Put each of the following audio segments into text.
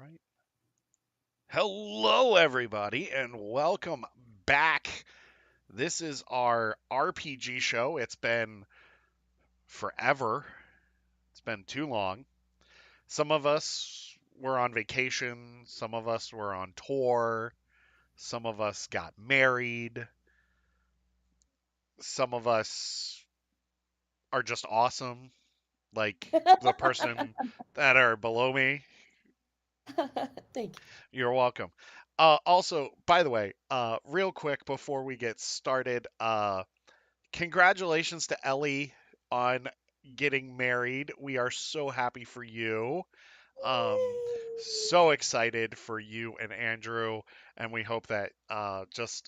right. Hello, everybody, and welcome back. This is our RPG show. It's been forever, it's been too long. Some of us were on vacation, some of us were on tour, some of us got married, some of us are just awesome, like the person that are below me. Thank You're welcome. Also, by the way, real quick before we get started, congratulations to Ellie on getting married. We are so happy for you. So excited for you and Andrew, and we hope that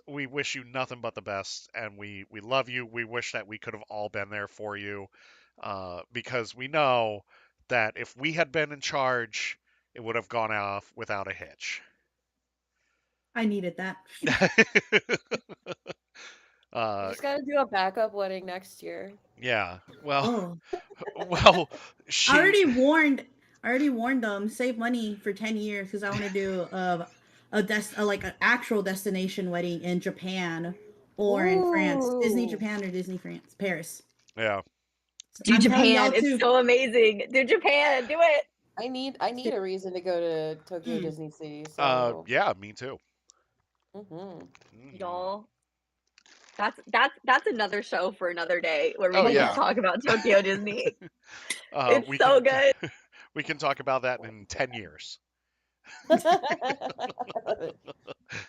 we wish you nothing but the best, and we love you. We wish that we could have all been there for you, because we know that if we had been in charge, it would have gone off without a hitch. I needed that. You uh, just gotta do a backup wedding next year. yeah. Well, Oh, well, I she. already warned. I already warned them save money for 10 years because I want to do like an actual destination wedding in Japan or in France. Disney Ooh. Japan or Disney France, Paris. Yeah. So Do I'm telling y'all Japan. It's too. so amazing. Do Japan. Do it. I need a reason to go to Tokyo Mm. Disney Sea, so Yeah. Me too. hmm Hmm. Y'all. That's another show for another day where we Oh Oh can just yeah. yeah. talk about Tokyo Disney. It's We so can good. we can talk about that in 10 years.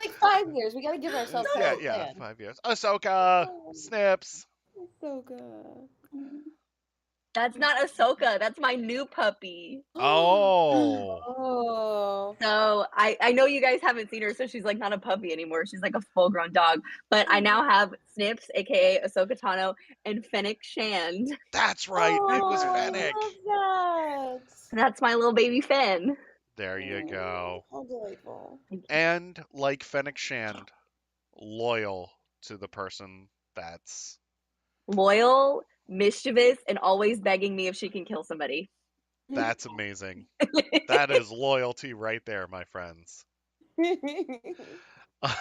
Like 5 years. We gotta give ourselves time Yeah. to Yeah. plan. 5 years. Ahsoka. Snips. So good. That's not Ahsoka. That's my new puppy. Oh. Oh. So I know you guys haven't seen her, so she's like not a puppy anymore. She's like a full grown dog. But I now have Snips, aka Ahsoka Tano, and Fennec Shand. That's right. It was Oh, Fennec. I love that. That's my little baby Finn. There you Oh, go. how delightful. And like Fennec Shand, loyal to the person that's. Loyal, mischievous, and always begging me if she can kill somebody. That's amazing. That is loyalty right there, my friends.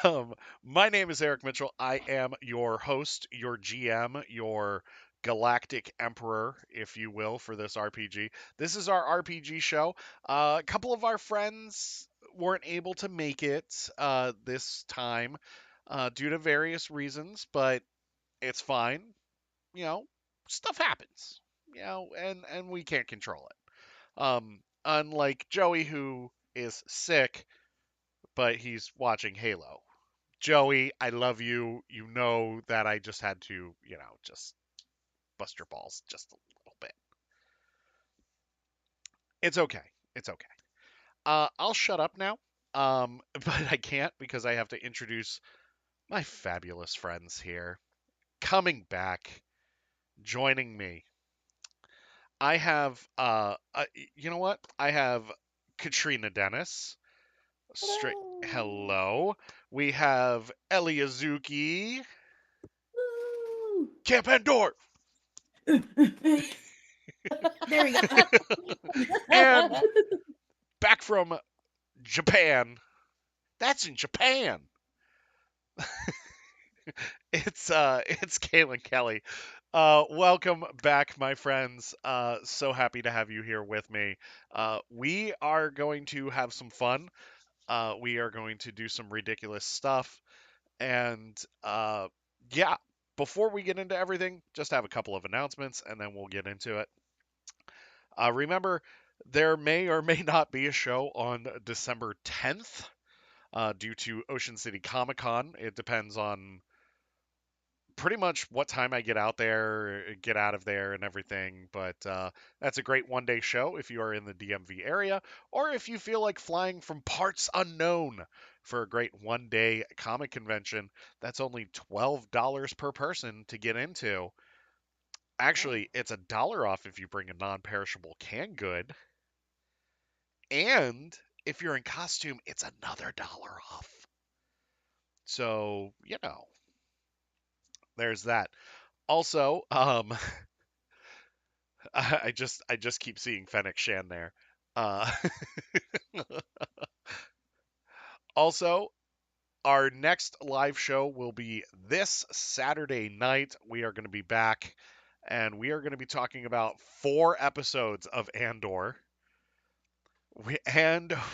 Um, my name is Eric Mitchell. I am your host, your GM, your galactic emperor, if you will, for this RPG. This is our RPG show. A couple of our friends weren't able to make it this time due to various reasons, but it's fine. You know, stuff happens. And we can't control it. Unlike Joey, who is sick, but he's watching Halo. Joey, I love you. You know that I just had to, just bust your balls just a little bit. It's okay. It's okay. I'll shut up now. But I can't because I have to introduce my fabulous friends here. Coming back, joining me. I have, you know what? I have Katrina Dennis. Straight. Hello. Hello. We have Eliazuki. Woo. Camp Endor. There we go. And back from Japan. That's in Japan. It's Kaylin Kelly. Welcome back, my friends. So happy to have you here with me. We are going to have some fun. We are going to do some ridiculous stuff, and yeah. Before we get into everything, just have a couple of announcements, and then we'll get into it. Remember, there may or may not be a show on December 10th. Due to Ocean City Comic Con. It depends on pretty much what time I get out of there, and everything. But that's a great one-day show if you are in the DMV area, or if you feel like flying from parts unknown for a great one-day comic convention. That's only $12 per person to get into. Actually, it's $1 off if you bring a non-perishable canned good, and if you're in costume, it's another dollar off. So, there's that. Also, I just keep seeing Fennec Shan there. Uh, Also, our next live show will be this Saturday night. We are going to be back and we are going to be talking about 4 episodes of Andor.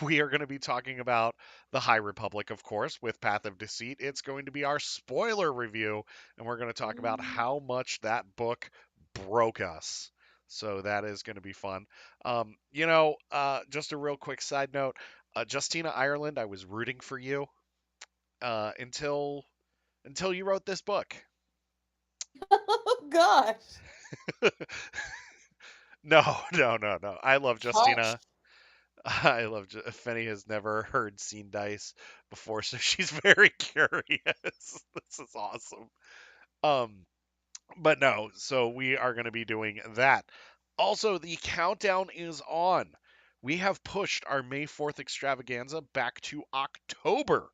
We are going to be talking about the High Republic, of course, with Path of Deceit. It's going to be our spoiler review, and we're going to talk about how much that book broke us. So that is going to be fun. Just a real quick side note, Justina Ireland, I was rooting for you until you wrote this book. Oh gosh. No, no, no, no. I love Harsh. Justina. I love Fenny has never heard Scene Dice before, so she's very curious. This is awesome. Um, but no, so we are going to be doing that. Also, the countdown is on. We have pushed our May 4th extravaganza back to October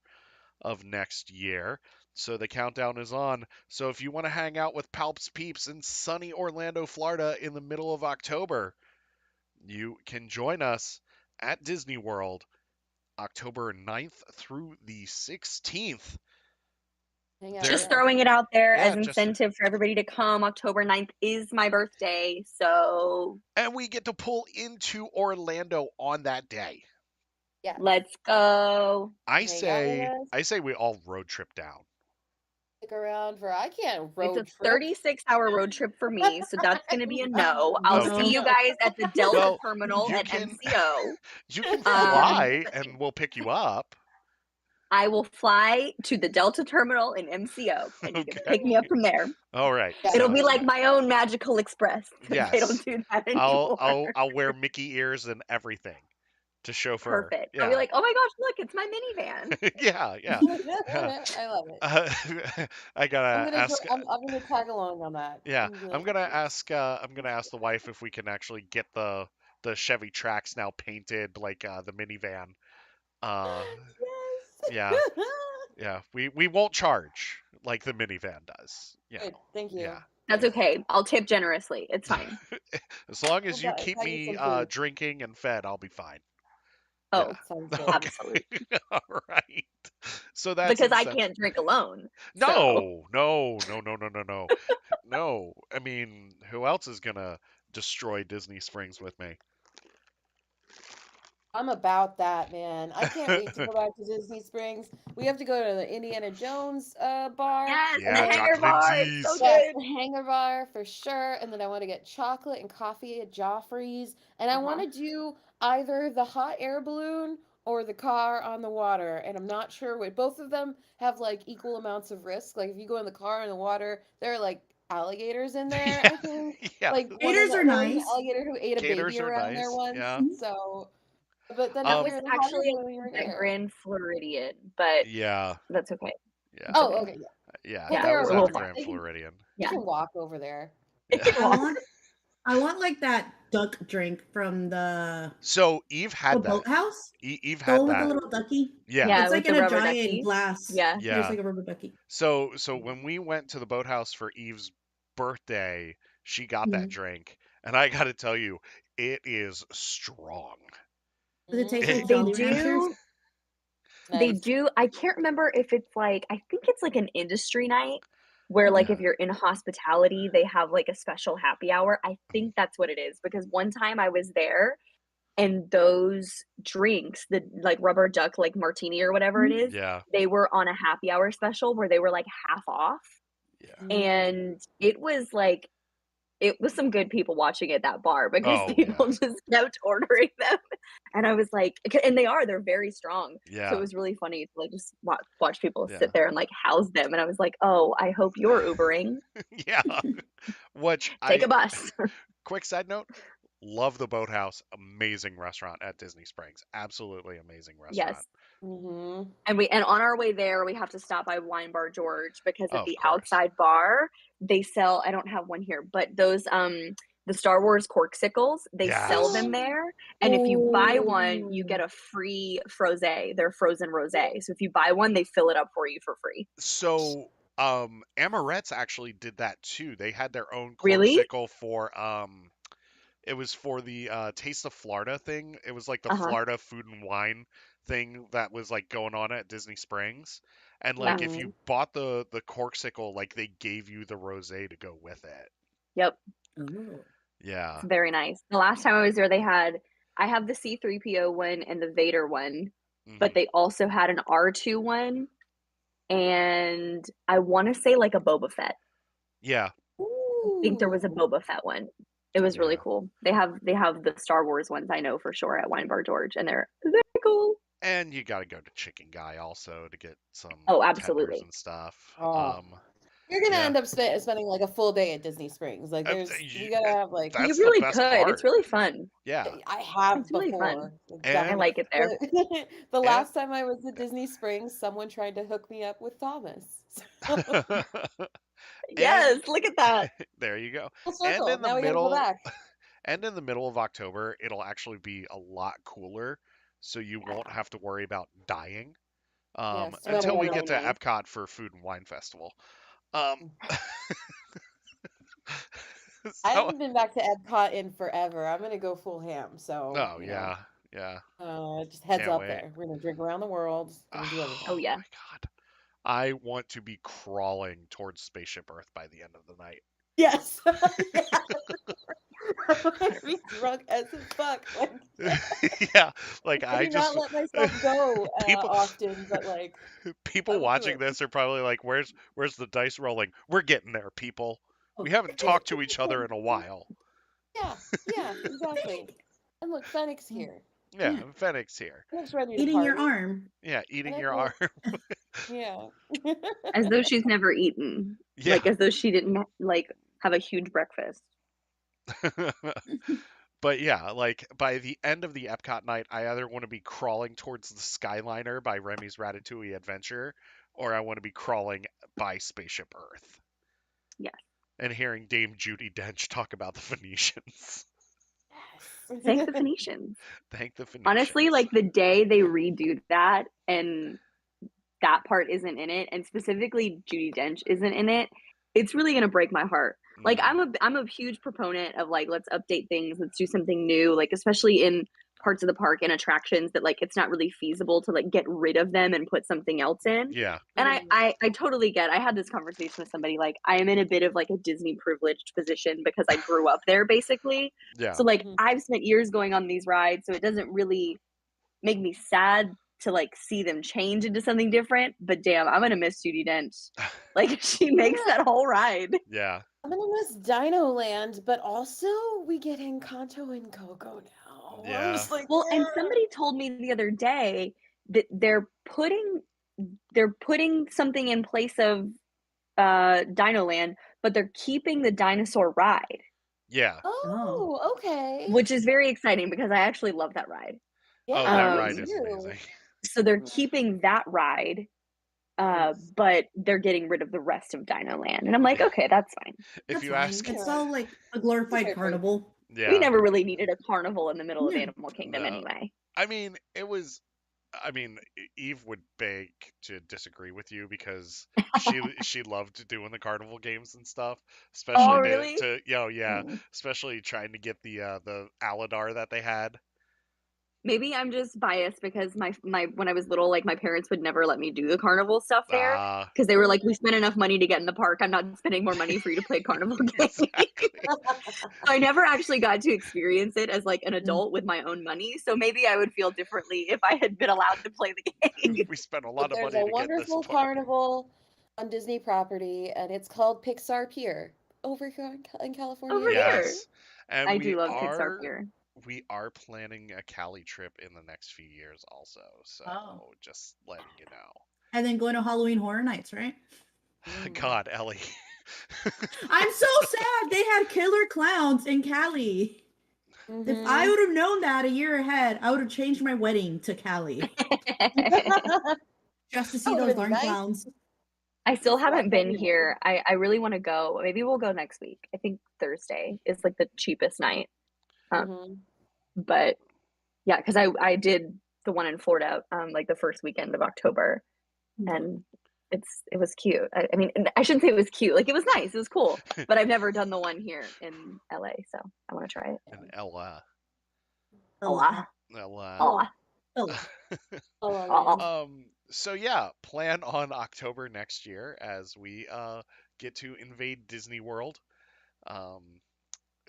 of next year. So the countdown is on. So if you want to hang out with Palps Peeps in sunny Orlando, Florida in the middle of October, you can join us at Disney World October 9th through the 16th. Hang out Just with There, us. throwing it out there yeah, as just incentive for everybody to come. October 9th is my birthday, so and we get to pull into Orlando on that day. Yeah. let's go. I Hang out with say us. I say we all road trip down. Stick around for I can't It's road a trip. 36-hour road trip for me, so that's going to be a no. I'll Okay. see you guys at the Delta Well, Terminal you at can MCO. you can Um, fly and we'll pick you up. I will fly to the Delta Terminal in MCO, and you can pick Okay. me up from there. All right. Yeah. It'll be Sounds like good. my own magical express. They don't Yes. do that I'll anymore. I'll I'll wear Mickey ears and everything to chauffeur. Perfect. I'll be Yeah. like, oh my gosh, look, it's my minivan. Yeah, yeah. Yeah. I love it. Uh, I gotta ask. I'm gonna tag along on that. Yeah, I'm gonna I'm gonna ask. I'm gonna ask the wife if we can actually get the Chevy Trax now painted like the minivan. Uh, yeah, Yes. yeah. We won't charge like the minivan does. You Good. know. Thank you. Yeah. That's Yeah. okay. I'll tip generously. It's fine. As long We'll as you tag keep you me some food. drinking and fed, I'll be fine. Yeah. Oh, Sounds good. Okay. absolutely. All right. So that's Because I incentive. can't drink alone. So No, no, no, no, no, no, no. No. I mean, who else is gonna destroy Disney Springs with me? I'm about that, man. I can't wait to go back to Disney Springs. We have to go to the Indiana Jones bar, yes, and the Yeah, then hanger Jock bar. It's so Lindsay's. yes, good. the Hangar Bar for sure. And then I want to get chocolate and coffee at Joffrey's, and I want Uh-huh. to do either the hot air balloon or the car on the water. And I'm not sure what both of them have like equal amounts of risk. Like if you go in the car in the water, there are like alligators in there. Yeah, I think yeah. like Gators are there was an nice. alligator who ate a baby Gators are around there nice. once. Yeah. Mhm. So. But then That if was you're in the hot air actually balloon, you're in at air. Grand Floridian, but Yeah. that's okay. Yeah. It's Oh, okay. okay, yeah. Yeah. Well, Yeah, That they're was we're, at we'll the around. fine. Grand Floridian. You Yeah, can walk over there. it Yeah. can I walk. want I want like that duck drink from So Eve the had that. boathouse. Eve The had one with the that. little ducky. Yeah. Yeah, It's with like the in a rubber giant ducky. glass. Yeah. There's Yeah. like a rubber ducky. So when we went to the boathouse for Eve's birthday, she got that Mhm. drink, and I got to tell you, it is strong. Does it taste It, like They Jolly Ranchers? do. They Nice. do. I can't remember if it's like, I think it's like an industry night where, like, Okay. if yeah. you're in hospitality, they have like a special happy hour. I think that's what it is because one time I was there and those drinks, the like rubber duck, like martini or whatever it Mhm. is, Yeah. they were on a happy hour special where they were like half off. Yeah. And it was some good people watching at that bar because Oh people yeah. just kept ordering them. And I was like, and they're very strong. So it Yeah. was really funny to like just watch people Yeah. sit there and like house them. And I was like, oh, I hope you're Ubering. Yeah. Which Take I a bus. quick side note, love the Boathouse, amazing restaurant at Disney Springs. Absolutely amazing restaurant. Yes. Mm-hmm. And on our way there, we have to stop by Wine Bar George because Oh, at of the course. outside bar, they sell, I don't have one here, but those the Star Wars corksicles, they sell Yes. them there. And if you buy one, you get Oh. a free frosé. They're frozen rosé. So if you buy one, they fill it up for you for free. So Amaret's actually did that too. They had their own Really? corksicle for it was for the Taste of Florida thing. It was like the Uh-huh. Florida Food and Wine thing that was like going on at Disney Springs. And Yeah. like if you bought the corksicle, like they gave you the rosé to go with it. Yep. Oh. Yeah. It's very nice. The last time I was there, I have the C3PO one and the Vader one, but Hmm. they also had an R2 one, and I want to say like a Boba Fett. Yeah. I think there was a Ooh. Boba Fett one. It was really Yeah. cool. They have the Star Wars ones I know for sure at Wine Bar George, and they're very cool. And you got to go to Chicken Guy also to get some Oh, tenders absolutely. and stuff. Oh. You're gonna Yeah. end up spending like a full day at Disney Springs. Like, Uh, we gotta have like. You That's the really best could. It's part. really fun. Yeah. I have It's really fun. before, I And definitely. like it there. The and last time I was at Disney Springs, someone tried to hook me up with Thomas. So, and Yes, look at that. there you go. full And circle. in the Now we gotta go middle back. and in the middle of October, it'll actually be a lot cooler, so you Yeah. won't have to worry about dying. Yes, Oh, that'll Until be we really get to nice. Epcot for Food and Wine Festival. Um, I so, haven't been back to Epcot in forever. I'm gonna go full ham. So, oh yeah, yeah, just heads can't up wait. there. We're gonna drink around the world. Gonna do oh Oh everything. yeah. my God, I want to be crawling towards Spaceship Earth by the end of the night. Yes. Yeah. I'm gonna be drunk as fuck. Like, Yeah, like I I do not just let myself go people often, but like I people will do watching it. this are probably like, where's the dice rolling? We're getting there, people. We Oh, haven't talked to each other in a while. Yeah, yeah, exactly. And look, Fennec's here. Yeah, yeah. Fennec's here. Fennec's ready to Eating your party. arm. Yeah, eating Fennec your arm. will, yeah. As though she's never eaten. Yeah. Like as though she didn't like have a huge breakfast. But yeah, like by the end of the Epcot night, I either want to be crawling towards the Skyliner by Remy's Ratatouille Adventure, or I want to be crawling by Spaceship Earth Yes. and hearing Dame Judy Dench talk about the Phoenicians. Thank the Yes. Phoenicians. Thank the Honestly, Phoenicians. like the day they redo that and that part isn't in it, and specifically Judy Dench isn't in it, it's really gonna break my heart. Like Mm, I'm a huge proponent of like let's update things, let's do something new, like especially in parts of the park and attractions that like it's not really feasible to like get rid of them and put something else in. yeah, And Mhm. I totally get. I had this conversation with somebody like I am in a bit of like a Disney privileged position because I grew up there basically. yeah. So like Mhm. I've spent years going on these rides, so it doesn't really make me sad to like see them change into something different. But damn, I'm gonna miss Judy Dench. Like she I'm makes gonna that whole ride. Yeah. I'm gonna miss Dino Land, but also we get Encanto and Coco now. I'm Yeah. just like, Well, and "Ah." somebody told me the other day that they're putting something in place of Dino Land, but they're keeping the dinosaur ride, Yeah. Oh. Oh, okay. which is very exciting because I actually love that ride. Oh, Yeah, that me ride Um, is too. amazing. so they're keeping that ride, Nice. but they're getting rid of the rest of Dino Land, and I'm like, okay, that's fine. If That's you fine. ask, It's Yeah, all like a it's a glorified fair trade. carnival. We yeah, never really needed a carnival in the middle of Yeah. Animal Kingdom no. anyway. I mean, it was. I mean, Eve would beg to disagree with you because she loved doing the carnival games and stuff, Oh, especially Mhm. really? yeah, Mhm. especially trying to get the Aladar that they had. Maybe I'm just biased because my when I was little, like my parents would never let me do the carnival stuff there Ah, because they were like, "We spent enough money to get in the park. I'm not spending more money for you to play carnival games." exactly. So I never actually got to experience it as like an Mm. adult with my own money. So maybe I would feel differently if I had been allowed to play the game. We spent a But lot of there's money a to get this wonderful part. carnival on Disney property, and it's called Pixar Pier over here in California Over as well. here, Yes, and I do love Pixar Pier. we are planning a Cali trip in the next few years also. So Oh. just letting you know. And then going to Halloween Horror Nights, right? Mm. God, Ellie. I'm so sad they had killer clowns in Cali. If I Mhm. would have known that a year ahead, I would have changed my wedding to Cali That just to see would those have been darn nice. clowns. I still Just walk haven't down been the road. here. I really want to go. Maybe we'll go next week. I think Thursday is like the cheapest night. Um, Mhm. but yeah, because I did the one in Florida like the first weekend of October, and it was cute. I mean, I shouldn't say it was cute. Like it was nice. It was cool. But I've never done the one here in LA, so I want to try it. And Ella. Hola, Aloha. Ella. Oh, hola. Oh, La La Oh, Land. So yeah, plan on October next year as we get to invade Disney World. Um,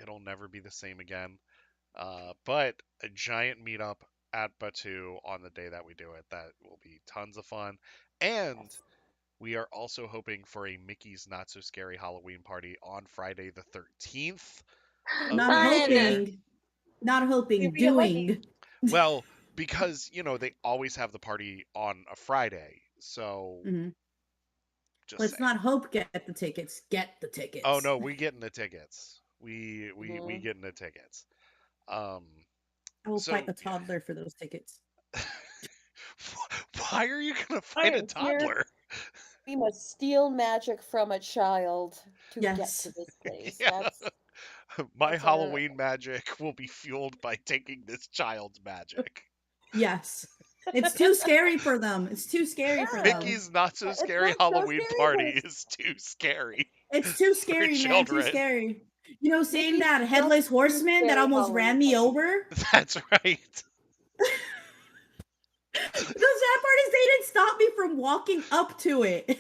it'll never be the same again. But a giant meetup at Batu on the day that we do it. That will be tons of fun. And Yes. we are also hoping for a Mickey's Not So Scary Halloween party on Friday the 13th of not next fun. year. hoping, not If hoping, we get lucky. doing. Well, because, they always have the party on a Friday. So Mhm. just Let's saying. not hope get the tickets. Get the Oh tickets. no, we getting the tickets. We Hmm. getting the tickets. Um I will fight so a toddler for those tickets. why are you gonna I fight a am here. toddler? We must steal magic from a child to get to Yes. this place. Yeah. My That's our Halloween magic will be fueled by taking this child's magic. Yes. It's too scary for them. It's too scary for them. Mickey's Not So it's Scary not so Halloween scary, but party it's is too scary It's too for scary, man. Too children. scary. You know, seeing Mickey's that not headless too horseman that scary almost Halloween ran me party. over. That's right. The sad part is they didn't stop me from walking up to it.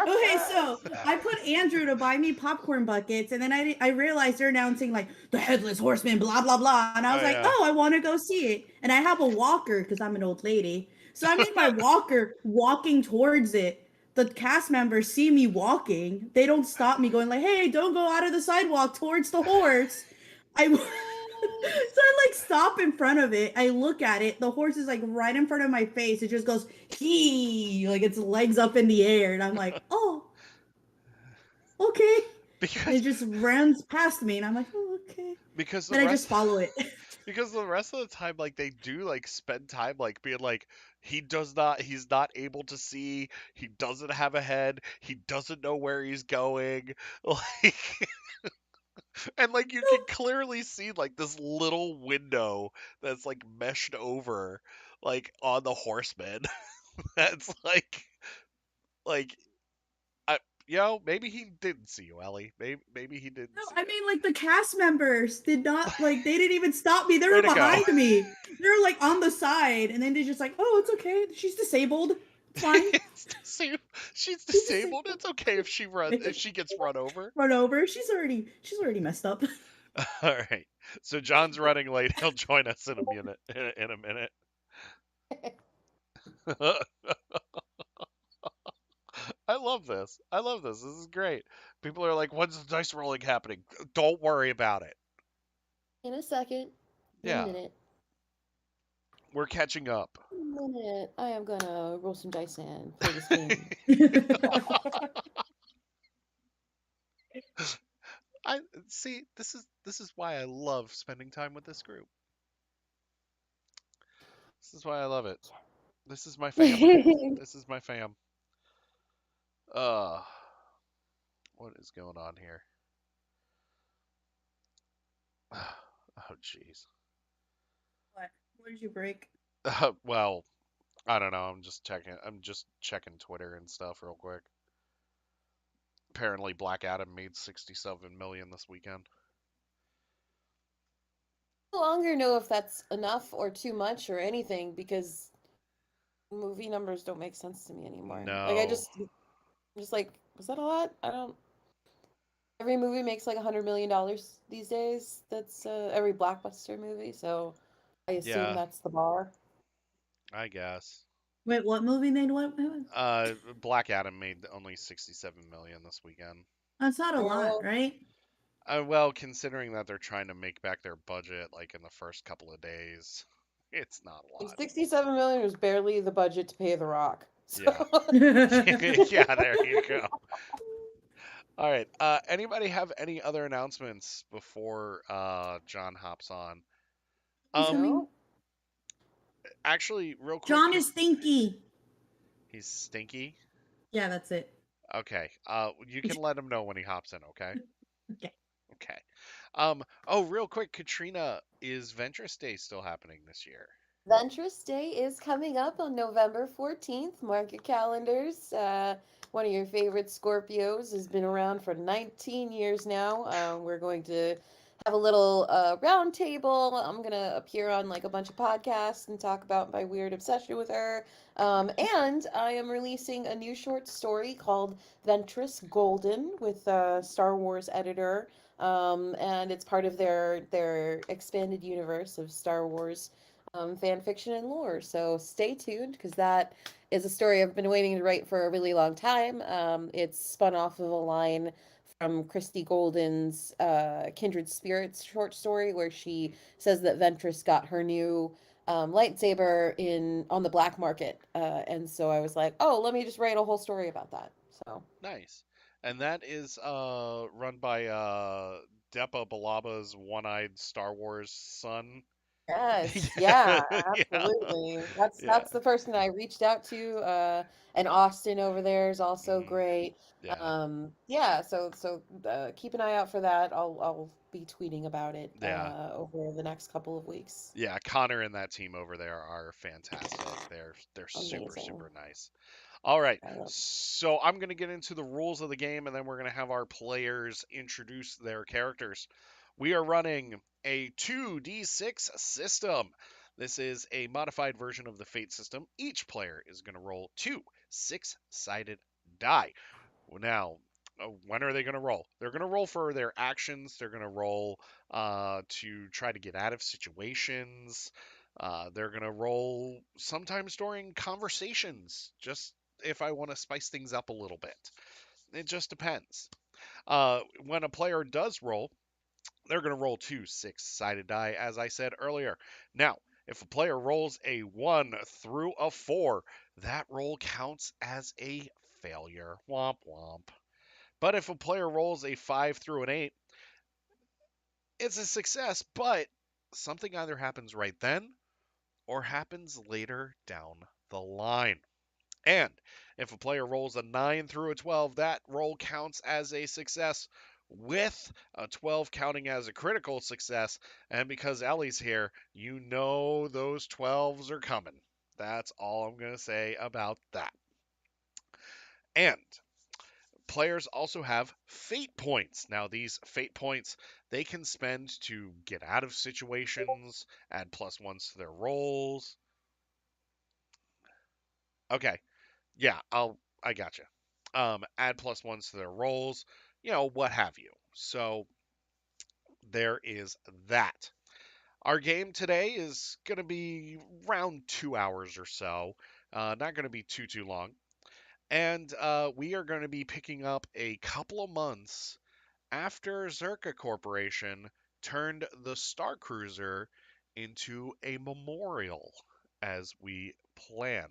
Okay, so I put Andrew to buy me popcorn buckets, and then I realized they're announcing like the headless horseman, blah blah blah, and I Oh was like, yeah. oh, I want to go see it, and I have a walker because I'm an old lady, so I'm in my walker walking towards it. The cast members see me walking; they don't stop me, going like, hey, don't go out of the sidewalk towards the horse. I so I like stop in front of it. I look at it. The horse is like right in front of my face. It just goes he like its legs up in the air, and I'm like, oh, okay. And because it just runs past me, and I'm like, oh, okay. because the Then I just rest follow it. because the rest of the time like they do like spend time like being like he's not able to see, he doesn't have a head, he doesn't know where he's going. Like and like you can clearly see like this little window that's like meshed over like on the horseman. That's like I, maybe he didn't see you, Ellie. Maybe he No, didn't see I you. mean, like the cast members did not like they didn't even stop me. They Way were to go. behind me. They're like on the side, and then they just like, oh, it's okay. She's disabled. It's fine. It's disabled. She's She's disabled. disabled. It's okay if she gets run over. Run over. She's already messed up. All right. So John's running late. He'll join us in a minute. In a minute. I love this. I love this. This is great. People are like, "When's the dice rolling happening?" Don't worry about it. In a second. In a Yeah, minute. we're catching up. In a minute. I am gonna roll some dice and play this game. I see. This is why I love spending time with this group. This is why I love it. This is my family. This is my fam. Uh, what is going on here? Oh, jeez. What? What did you break? Well, I don't know. I'm just checking Twitter and stuff real quick. Apparently, Black Adam made 67 million this weekend. No longer know if that's enough or too much or anything because movie numbers don't make sense to me anymore. Like No. I'm just like, was that a lot? I don't. Every movie makes like $100 million these days. That's every blockbuster movie, so I assume Yeah, that's the bar. I guess. Wait, what movie made what? Black Adam made only 67 million this weekend. That's not a lot, Well, right? Well, considering that they're trying to make back their budget like in the first couple of days, it's not a like lot. 67 million was barely the budget to pay The Rock. So Yeah. Yeah, there you go. All right. Anybody have any other announcements before John hops on? He's Um, coming. no, actually, real quick, John is stinky. he's stinky. Yeah, that's it. Okay. You can let him know when he hops in. Okay. Okay. Okay. Oh, real quick, Katrina, is Ventress Day still happening this year? Ventress Day is coming up on November 14th. Mark your calendars. One of your favorite Scorpios has been around for 19 years now. We're going to have a little round table. I'm gonna appear on like a bunch of podcasts and talk about my weird obsession with her. And I am releasing a new short story called Ventress Golden with Star Wars editor. And it's part of their expanded universe of Star Wars fan fiction and lore. So stay tuned because that is a story I've been waiting to write for a really long time. It's spun off of a line from Christy Golden's Kindred Spirits short story, where she says that Ventress got her new lightsaber in on the black market, and so I was like, oh, let me just write a whole story about that. So Nice. And that is run by Depa Balaba's one-eyed Star Wars son. yes, Yeah, yeah, yeah, absolutely. yeah, That's the person I reached out to. And Austin over there is also hmm great. yeah, Yeah, so keep an eye out for that. I'll be tweeting about it yeah, over the next couple of weeks. yeah. Connor and that team over there are fantastic. They're super Amazing. super nice. All right, I love. so I'm gonna get into the rules of the game, and then we're gonna have our players introduce their characters. We are running a 2d6 system. This is a modified version of the Fate system. Each player is going to roll two six-sided die. Now, when are they going to roll? They're going to roll for their actions. They're going to roll to try to get out of situations. They're going to roll sometimes during conversations, just if I want to spice things up a little bit. It just depends. When a player does roll, they're going to roll two six-sided die, as I said earlier. Now, if a player rolls a 1 through a 4, that roll counts as a failure. Womp womp. But if a player rolls a 5 through an 8, it's a success, but something either happens right then or happens later down the line. And if a player rolls a 9 through a 12, that roll counts as a success, with a 12 counting as a critical success. And because Ellie's here, you know those 12s are coming. That's all I'm going to say about that. And players also have fate points. Now, these fate points they can spend to get out of situations, add plus ones to their rolls. Okay, yeah, I gotcha. Add plus ones to their rolls, what have you. So there is that. Our game today is going to be around 2 hours or so. Not going to be too long. And we are going to be picking up a couple of months after Zerka Corporation turned the Star Cruiser into a memorial as we planned.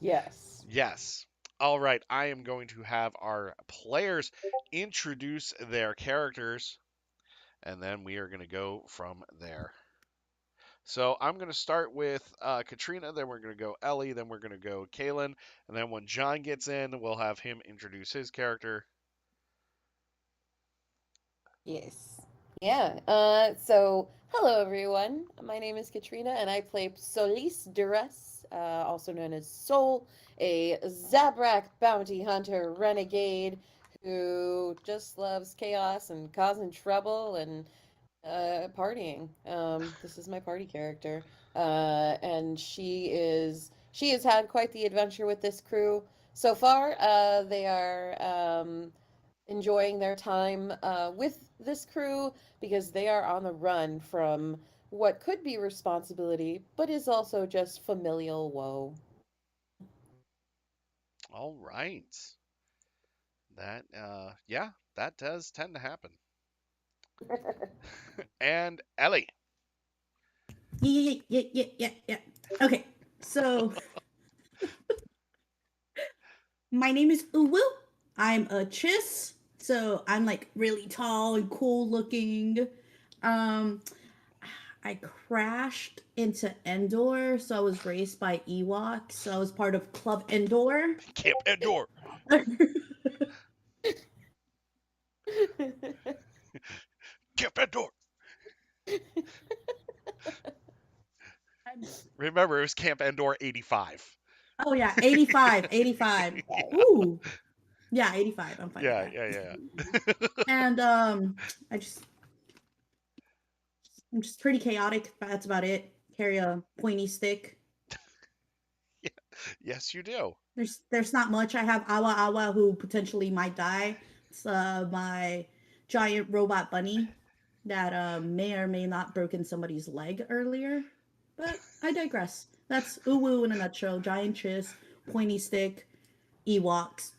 Yes. Yes. All right, I am going to have our players introduce their characters, and then we are going to go from there. So I'm going to start with Katrina, then we're going to go Ellie, then we're going to go Kaylin, and then when John gets in, we'll have him introduce his character. Yes. Yeah. So hello everyone. My name is Katrina and I play Solis Duress, also known as Soul, a Zabrak bounty hunter renegade who just loves chaos and causing trouble and partying. This is my party character. And she has had quite the adventure with this crew so far. They are enjoying their time with this crew because they are on the run from what could be responsibility, but is also just familial woe. All right. Yeah, that does tend to happen. And Ellie. Yeah. Okay, so my name is Uwu. I'm a Chiss, so I'm like really tall and cool looking. Um, I crashed into Endor, so I was raised by Ewoks. So I was part of Club Endor. Camp Endor. Camp Endor. I'm- Remember, it was Camp Endor 85. oh yeah, 85, 85. Ooh. Yeah, 85. I'm fine with Yeah, that. yeah, And I just I'm just pretty chaotic. That's about it. Carry a pointy stick. yeah. Yes, you do. There's not much. I have Awa Awa who potentially might die. It's my giant robot bunny that may or may not broken somebody's leg earlier. But I digress. That's Uwu in a nutshell. Giant chiss, pointy stick, Ewoks.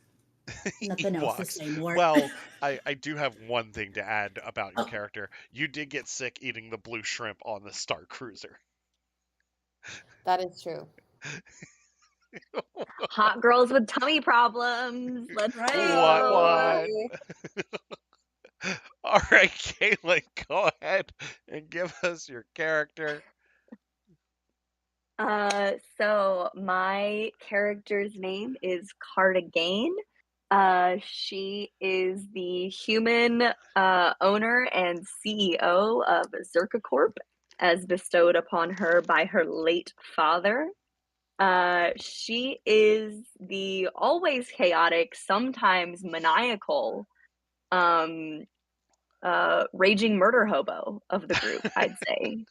Nothing else to Ewoks. say more. Well, I do have one thing to add about your Oh, character. You did get sick eating the blue shrimp on the Star Cruiser. That is true. Hot girls with tummy problems. Let's right? What? go. Exactly. All right, Caitlin, go ahead and give us your character. So my character's name is Cardigan. She is the human owner and CEO of Zerka Corp, as bestowed upon her by her late father. She is the always chaotic, sometimes maniacal, um, raging murder hobo of the group, I'd say.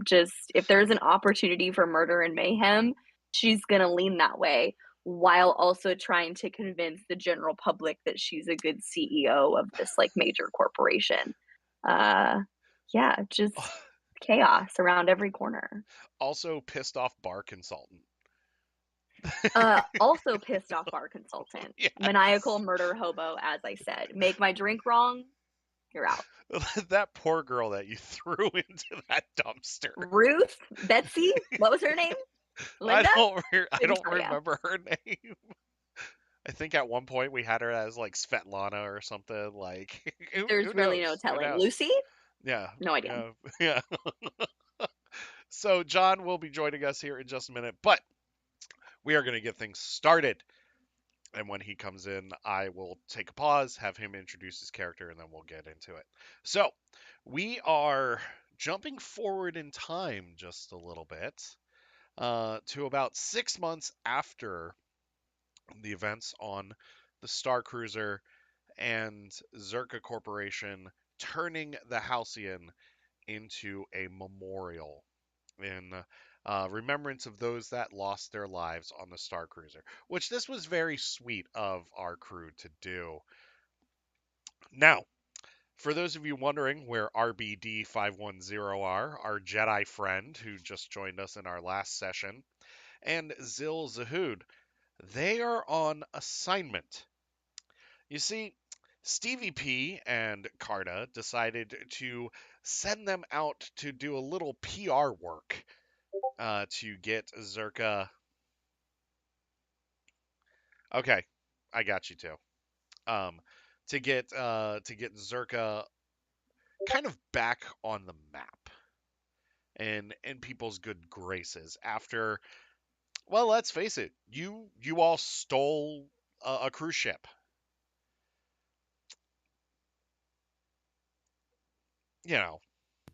Just if there's an opportunity for murder and mayhem, she's gonna lean that way while also trying to convince the general public that she's a good CEO of this like major corporation. Uh, yeah, just chaos around every corner. Also, pissed off bar consultant. Also pissed off bar consultant, maniacal Yes. murder hobo, as I said. Make my drink wrong, you're out. That poor girl that you threw into that dumpster. Ruth, Betsy, what was her name? I Linda? I Couldn't don't tell ya. remember her name. I think at one point we had her as like Svetlana or something. Like who There's really no knows? Who telling. knows? Lucy? Yeah, No idea. yeah, yeah. So John will be joining us here in just a minute, but we are going to get things started. And when he comes in, I will take a pause, have him introduce his character, and then we'll get into it. So we are jumping forward in time just a little bit to about 6 months after the events on the Star Cruiser and Zerka Corporation turning the Halcyon into a memorial in remembrance of those that lost their lives on the Star Cruiser, which this was very sweet of our crew to do. Now, for those of you wondering where RBD 510 are, our Jedi friend who just joined us in our last session, and Zil Zahud, they are on assignment. You see, Stevie P and Carta decided to send them out to do a little PR work to get Zerka. Okay, I got you too. Um, to get Zerka kind of back on the map and in people's good graces after. Well, let's face it, you all stole a cruise ship. You know,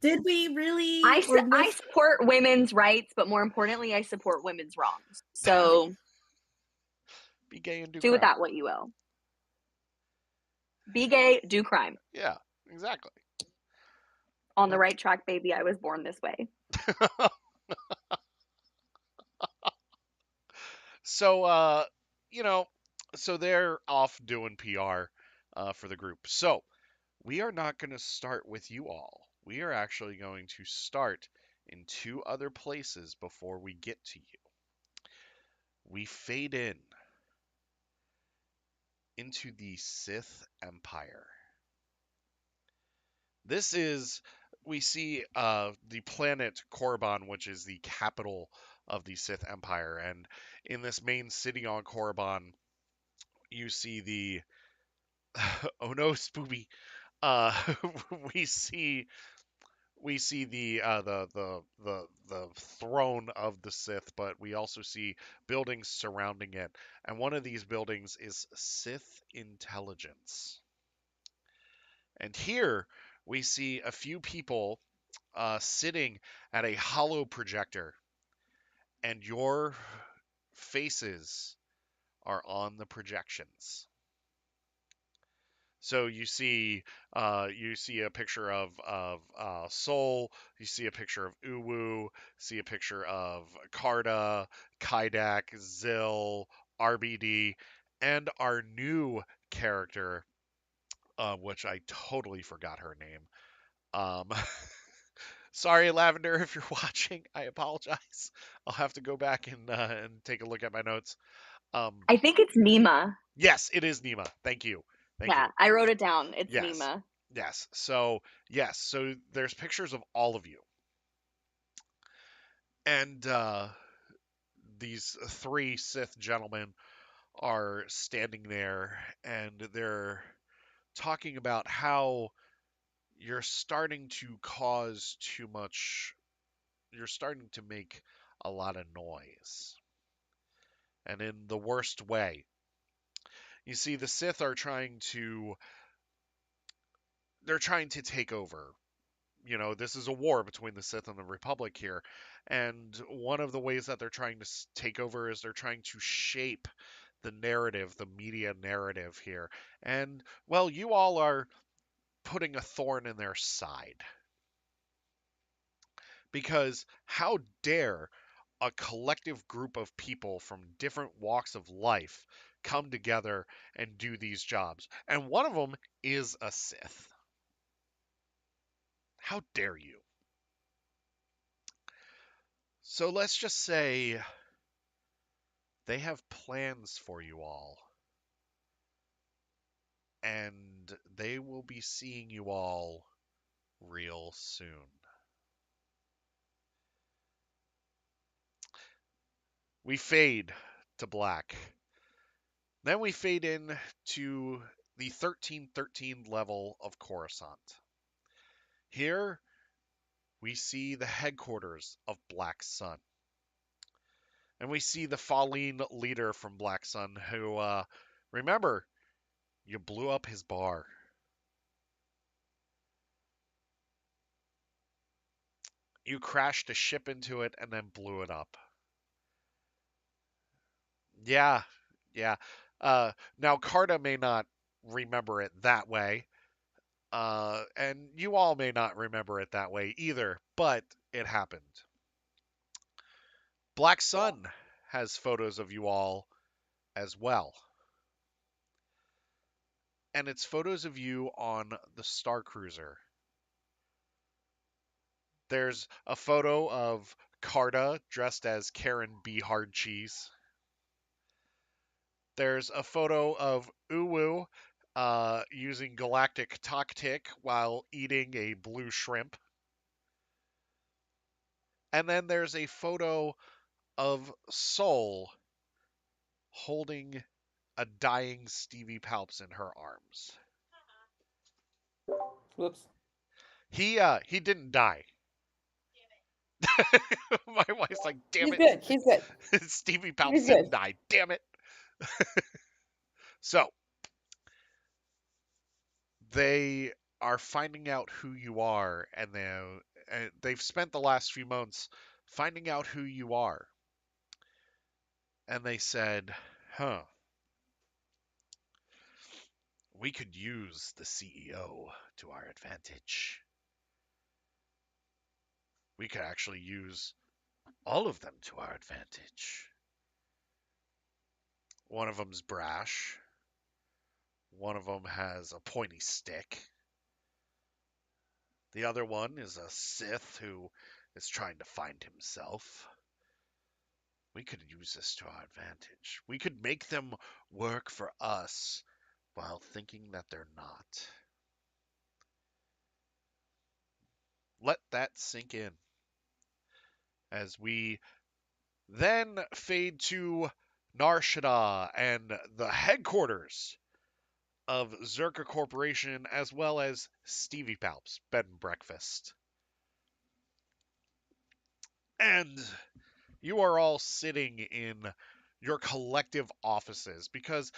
Did we really? Or I was support women's rights, but more importantly, I support women's wrongs. So be gay and do do with crime. that what you will. Be gay, do crime. Yeah, exactly. On the That's right track, baby. I was born this way. so you know, so they're off doing PR for the group. So we are not going to start with you all. We are actually going to start in two other places before we get to you. We fade in into the Sith Empire. This is, we see the planet Korriban, which is the capital of the Sith Empire. And in this main city on Korriban, you see the, oh no, Spooby. Uh, we see the throne of the Sith, but we also see buildings surrounding it, and one of these buildings is Sith intelligence. And here we see a few people sitting at a hollow projector, and your faces are on the projections. So you see a picture of Soul, you see a picture of Uwu, see a picture of Karda, Kaidak, Zill, RBD, and our new character, which I totally forgot her name. Um, Sorry, Lavender, if you're watching, I apologize. I'll have to go back and take a look at my notes. Um, I think it's Nima. yes, it is Nima. Thank you. Thank you. Yeah, I wrote it down. It's Yes. Nima. Yes. Yes. So there's pictures of all of you, and these three Sith gentlemen are standing there, and they're talking about how you're starting to cause too much. You're starting to make a lot of noise, and in the worst way. You see, the Sith are trying to. They're trying to take over. This is a war between the Sith and the Republic here. And one of the ways that they're trying to take over is they're trying to shape the narrative, the media narrative here. And, well, you all are putting a thorn in their side. Because how dare a collective group of people from different walks of life come together and do these jobs? And one of them is a Sith. How dare you? So let's just say they have plans for you all, and they will be seeing you all real soon. We fade to black. Then we fade in to the 1313 level of Coruscant. Here we see the headquarters of Black Sun. And we see the Falleen leader from Black Sun who, remember, you blew up his bar. You crashed a ship into it and then blew it up. Yeah, yeah. Now Carta may not remember it that way, and you all may not remember it that way either, but it happened. Black Sun has photos of you all as well, and it's photos of you on the Star Cruiser. There's a photo of Carta dressed as Karen B. Hard Cheese. There's a photo of Uwu using galactic tactic while eating a blue shrimp. And then there's a photo of Soul holding a dying Stevie Palps in her arms. Whoops. He didn't die. My wife's like, damn He's it, good. He's good. Stevie Palps He's good. didn't die. Damn it. So they are finding out who you are, and they've spent the last few months finding out who you are. And they said, huh, we could use the CEO to our advantage. We could actually use all of them to our advantage. One of them's brash. One of them has a pointy stick. The other one is a Sith who is trying to find himself. We could use this to our advantage. We could make them work for us while thinking that they're not. Let that sink in as we then fade to Nar Shaddaa and the headquarters of Zerka Corporation, as well as Stevie Palp's Bed and Breakfast. And you are all sitting in your collective offices because,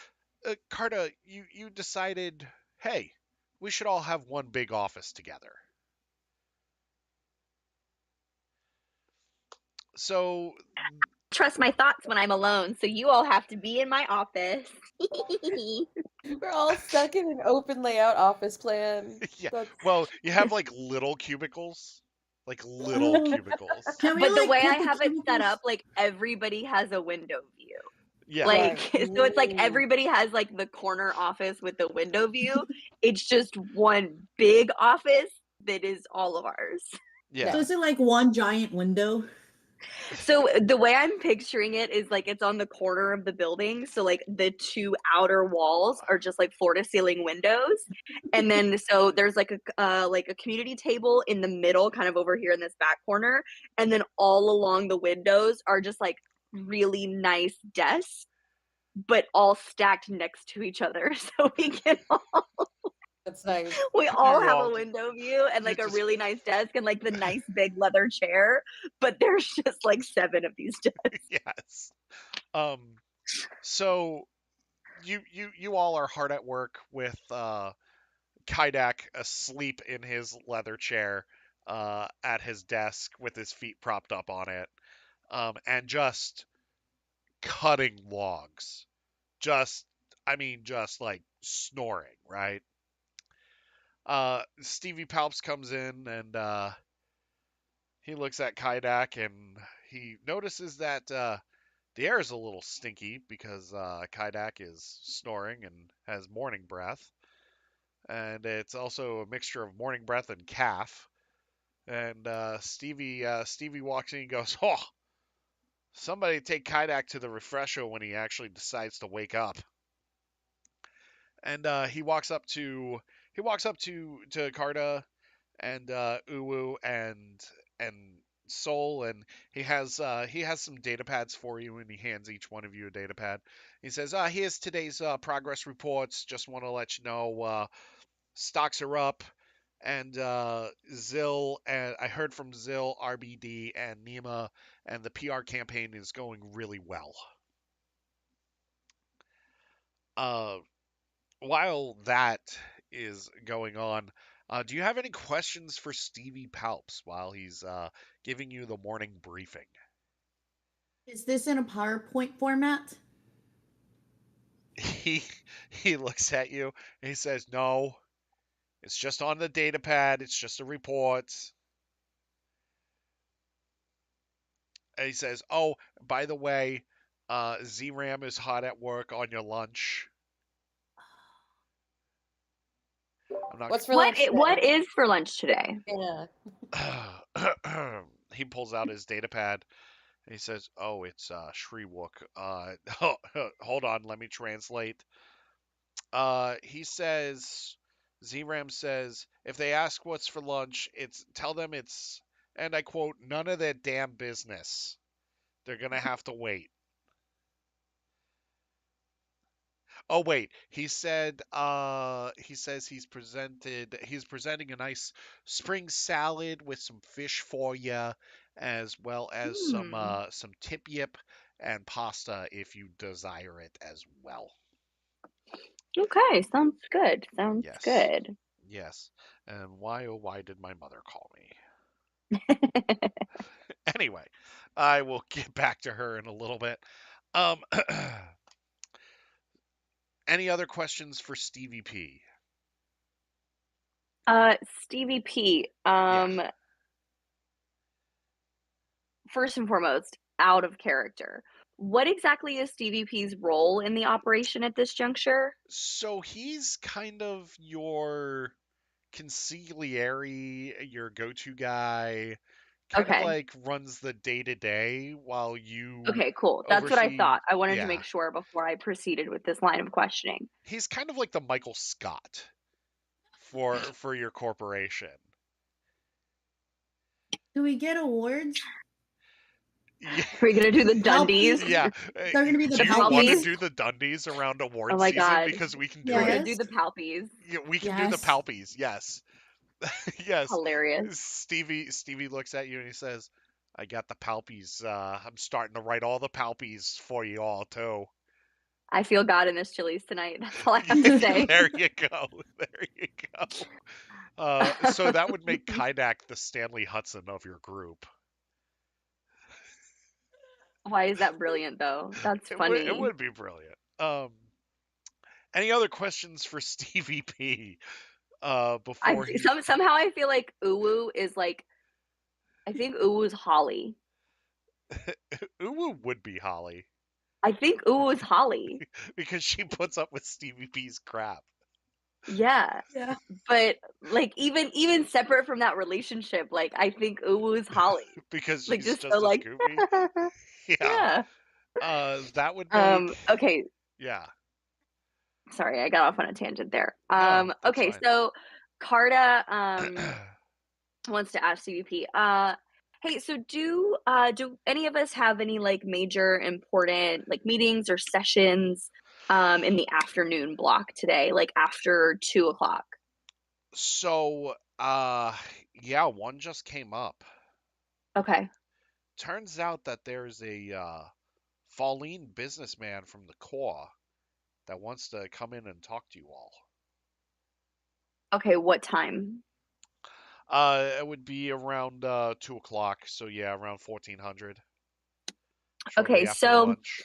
Carta, you decided, hey, we should all have one big office together. So trust my thoughts when I'm alone, so you all have to be in my office. We're all stuck in an open layout office plan. Yeah. That's Well, you have like little cubicles, like little Oh, cubicles. can we But the like way I put the have it set cubicles? up, like everybody has a window view. Yeah. Like, right. so it's like Ooh. everybody has like the corner office with the window view. It's just one big office that is all of ours. Yeah. So Yeah. is it like one giant window? So the way I'm picturing it is like it's on the corner of the building. So like the two outer walls are just like floor to ceiling windows, and then so there's like a community table in the middle, kind of over here in this back corner, and then all along the windows are just like really nice desks, but all stacked next to each other, so That's nice. we all You're have all a window view and you like a just really nice desk and like the nice big leather chair, but there's just like 7 of these desks. yes. Um so you all are hard at work with Kaidak asleep in his leather chair at his desk with his feet propped up on it. And just cutting logs. Just I mean just like snoring, right? Stevie Palps comes in and he looks at Kaidak and he notices that the air is a little stinky because Kaidak is snoring and has morning breath. And it's also a mixture of morning breath and calf. And Stevie walks in and goes, "Oh, somebody take Kaidak to the refresher when he actually decides to wake up." And he walks up to Carta and Uwu and Soul, and he has some data pads for you, and he hands each one of you a data pad. He says, "Here's today's progress reports. Just want to let you know stocks are up." And Zill, and I heard from Zill, RBD, and Nima, and the PR campaign is going really well. Uh, while that is going on, do you have any questions for Stevie Palps while he's giving you the morning briefing? Is this in a PowerPoint format? He he looks at you and he says, "No, it's just on the data pad. It's just a report." And he says, "Oh, by the way, ZRAM is hot at work on your lunch." I'm not. What's for lunch What today? is for lunch today? Yeah. He pulls out his data pad and he says, "Oh, it's Shriwook. Hold on, let me translate." He says, ZRAM says, if they ask what's for lunch, it's tell them it's, and I quote, none of their damn business. They're gonna have to wait. Oh wait, he says he's presenting a nice spring salad with some fish for you, as well as Hmm. some tip yip and pasta if you desire it as well. Okay, sounds good. Sounds Yes. good. Yes. And why oh why did my mother call me? Anyway, I will get back to her in a little bit. Um any other questions for Stevie P? Stevie P, Yeah. first and foremost, out of character. What exactly is Stevie P's role in the operation at this juncture? So he's kind of your consigliere, your go-to guy, kind of Okay. like runs the day-to-day while you Okay, cool. That's what I oversee. thought. I wanted to Yeah. make sure before I proceeded with this line of questioning. He's kind of like the Michael Scott for your corporation. Do we get awards? Yeah. Are we gonna do the Palpies? Dundies? Yeah. They're gonna be the Do The you want to Palpies? palpies? do the Dundies around Oh award my season? god. Because we can do We're it. gonna do Yes. the Palpies. Yeah, we can do the Yes. Palpies. Yes. Yes. Hilarious. Stevie looks at you and he says, "I got the Palpies. I'm starting to write all the Palpies for you all too." I feel God in this Chili's tonight. That's all I have to say. There you go. There you go. So that would make Kaidak the Stanley Hudson of your group. Why is that brilliant though? That's It funny. would be brilliant. Any other questions for Stevie P? Before he Somehow I feel like Uwu is like, I think Uwu's Holly. Uwu would be Holly I think Uwu is Holly. because she puts up with Stevie P's crap. Yeah. Yeah. But like even separate from that relationship, like I think Uwu is Holly. Because Like she's just so just as like goofy. Yeah. yeah. That would make Okay, yeah. sorry, I got off on a tangent there. No, that's Okay, fine. so Carta wants to ask CVP. Hey, so do any of us have any like major important like meetings or sessions in the afternoon block today, like after 2 o'clock? So, yeah, one just came up. Okay. Turns out that there's a Pauline businessman from the Corps that wants to come in and talk to you all. Okay, what time? It would be around 2 o'clock. So yeah, around 1400, Okay, shortly after lunch.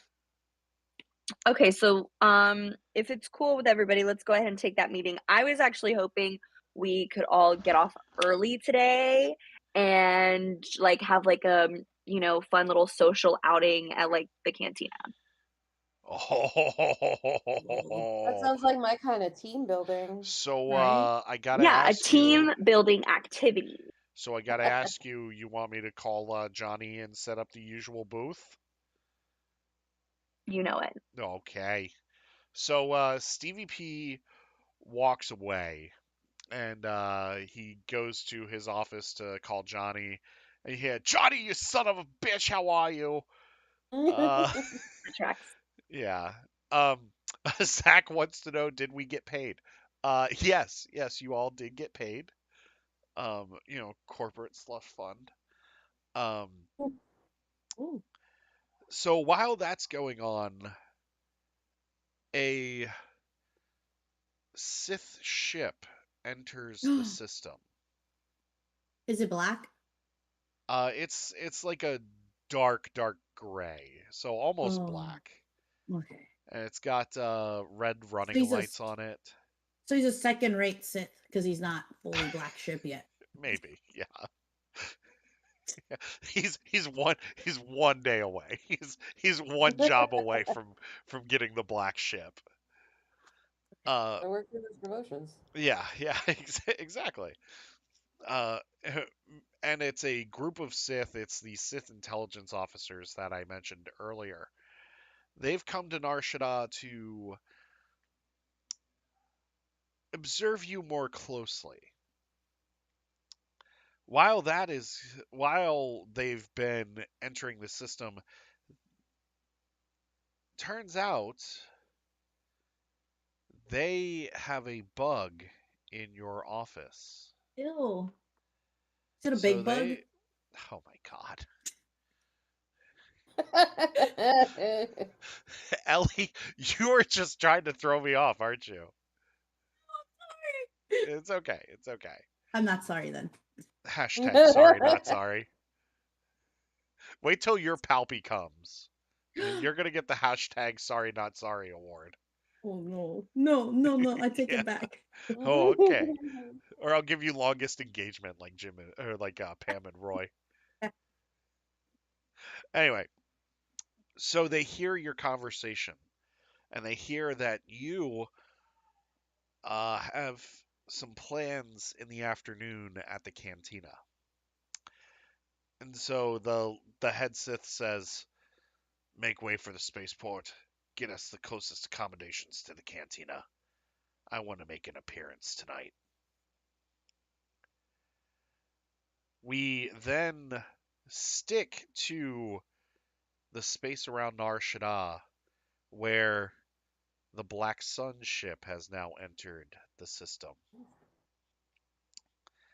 if it's cool with everybody, let's go ahead and take that meeting. I was actually hoping we could all get off early today and like have like a fun little social outing at like the cantina. That Oh, sounds like my kind of team building. so Right? I gotta Yeah, a ask you. team building activity. So I gotta ask you. You want me to call Johnny and set up the usual booth? You know it. Okay. So Stevie P walks away and he goes to his office to call Johnny. And you hear, Johnny, you son of a bitch, how are you? Uh, Tracks. yeah. Um, Zach wants to know, did we get paid? Yes, you all did get paid. Corporate slush fund. Um, Ooh. so while that's going on, a Sith ship enters the system. Is it black? It's like a dark gray, so almost Oh, black, okay. and it's got red So running he's a lights on it. so he's a second-rate Sith because he's not fully black ship yet. Maybe, yeah. He's one day away. He's one job away from getting the black ship. Uh, I work through those promotions. yeah, exactly. Uh, and it's a group of Sith. It's the Sith intelligence officers that I mentioned earlier. They've come to Nar Shaddaa to observe you more closely. While they've been entering the system, turns out they have a bug in your office. Ew. Is it a So big bug? they, oh my God, Ellie, you are just trying to throw me off, aren't you? It's okay. It's okay. I'm not sorry then. Hashtag sorry, not sorry. Wait till your Palpy comes. And then you're gonna get the hashtag sorry, not sorry award. Oh no. No, no, no. I take Yeah. it back. Oh, okay. Or I'll give you longest engagement like or like Pam and Roy. Anyway, so they hear your conversation and they hear that you have some plans in the afternoon at the cantina. And so the head Sith says, "Make way for the spaceport. Get us the closest accommodations to the cantina. I want to make an appearance tonight." We then stick to the space around Nar Shaddaa, where the Black Sun ship has now entered the system.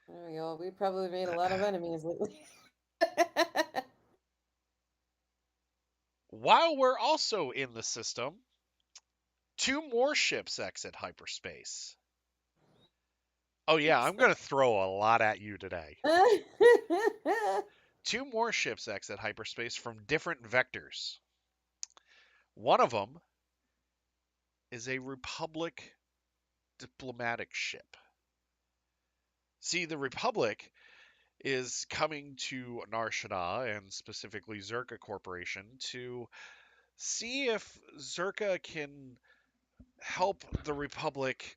There we go. We probably made a lot of enemies lately. While we're also in the system, two more ships exit hyperspace. Oh yeah, I'm gonna throw a lot at you today. Two more ships exit hyperspace from different vectors. One of them is a Republic diplomatic ship. See, the Republic is coming to Nar Shaddaa and specifically Zerka Corporation to see if Zerka can help the Republic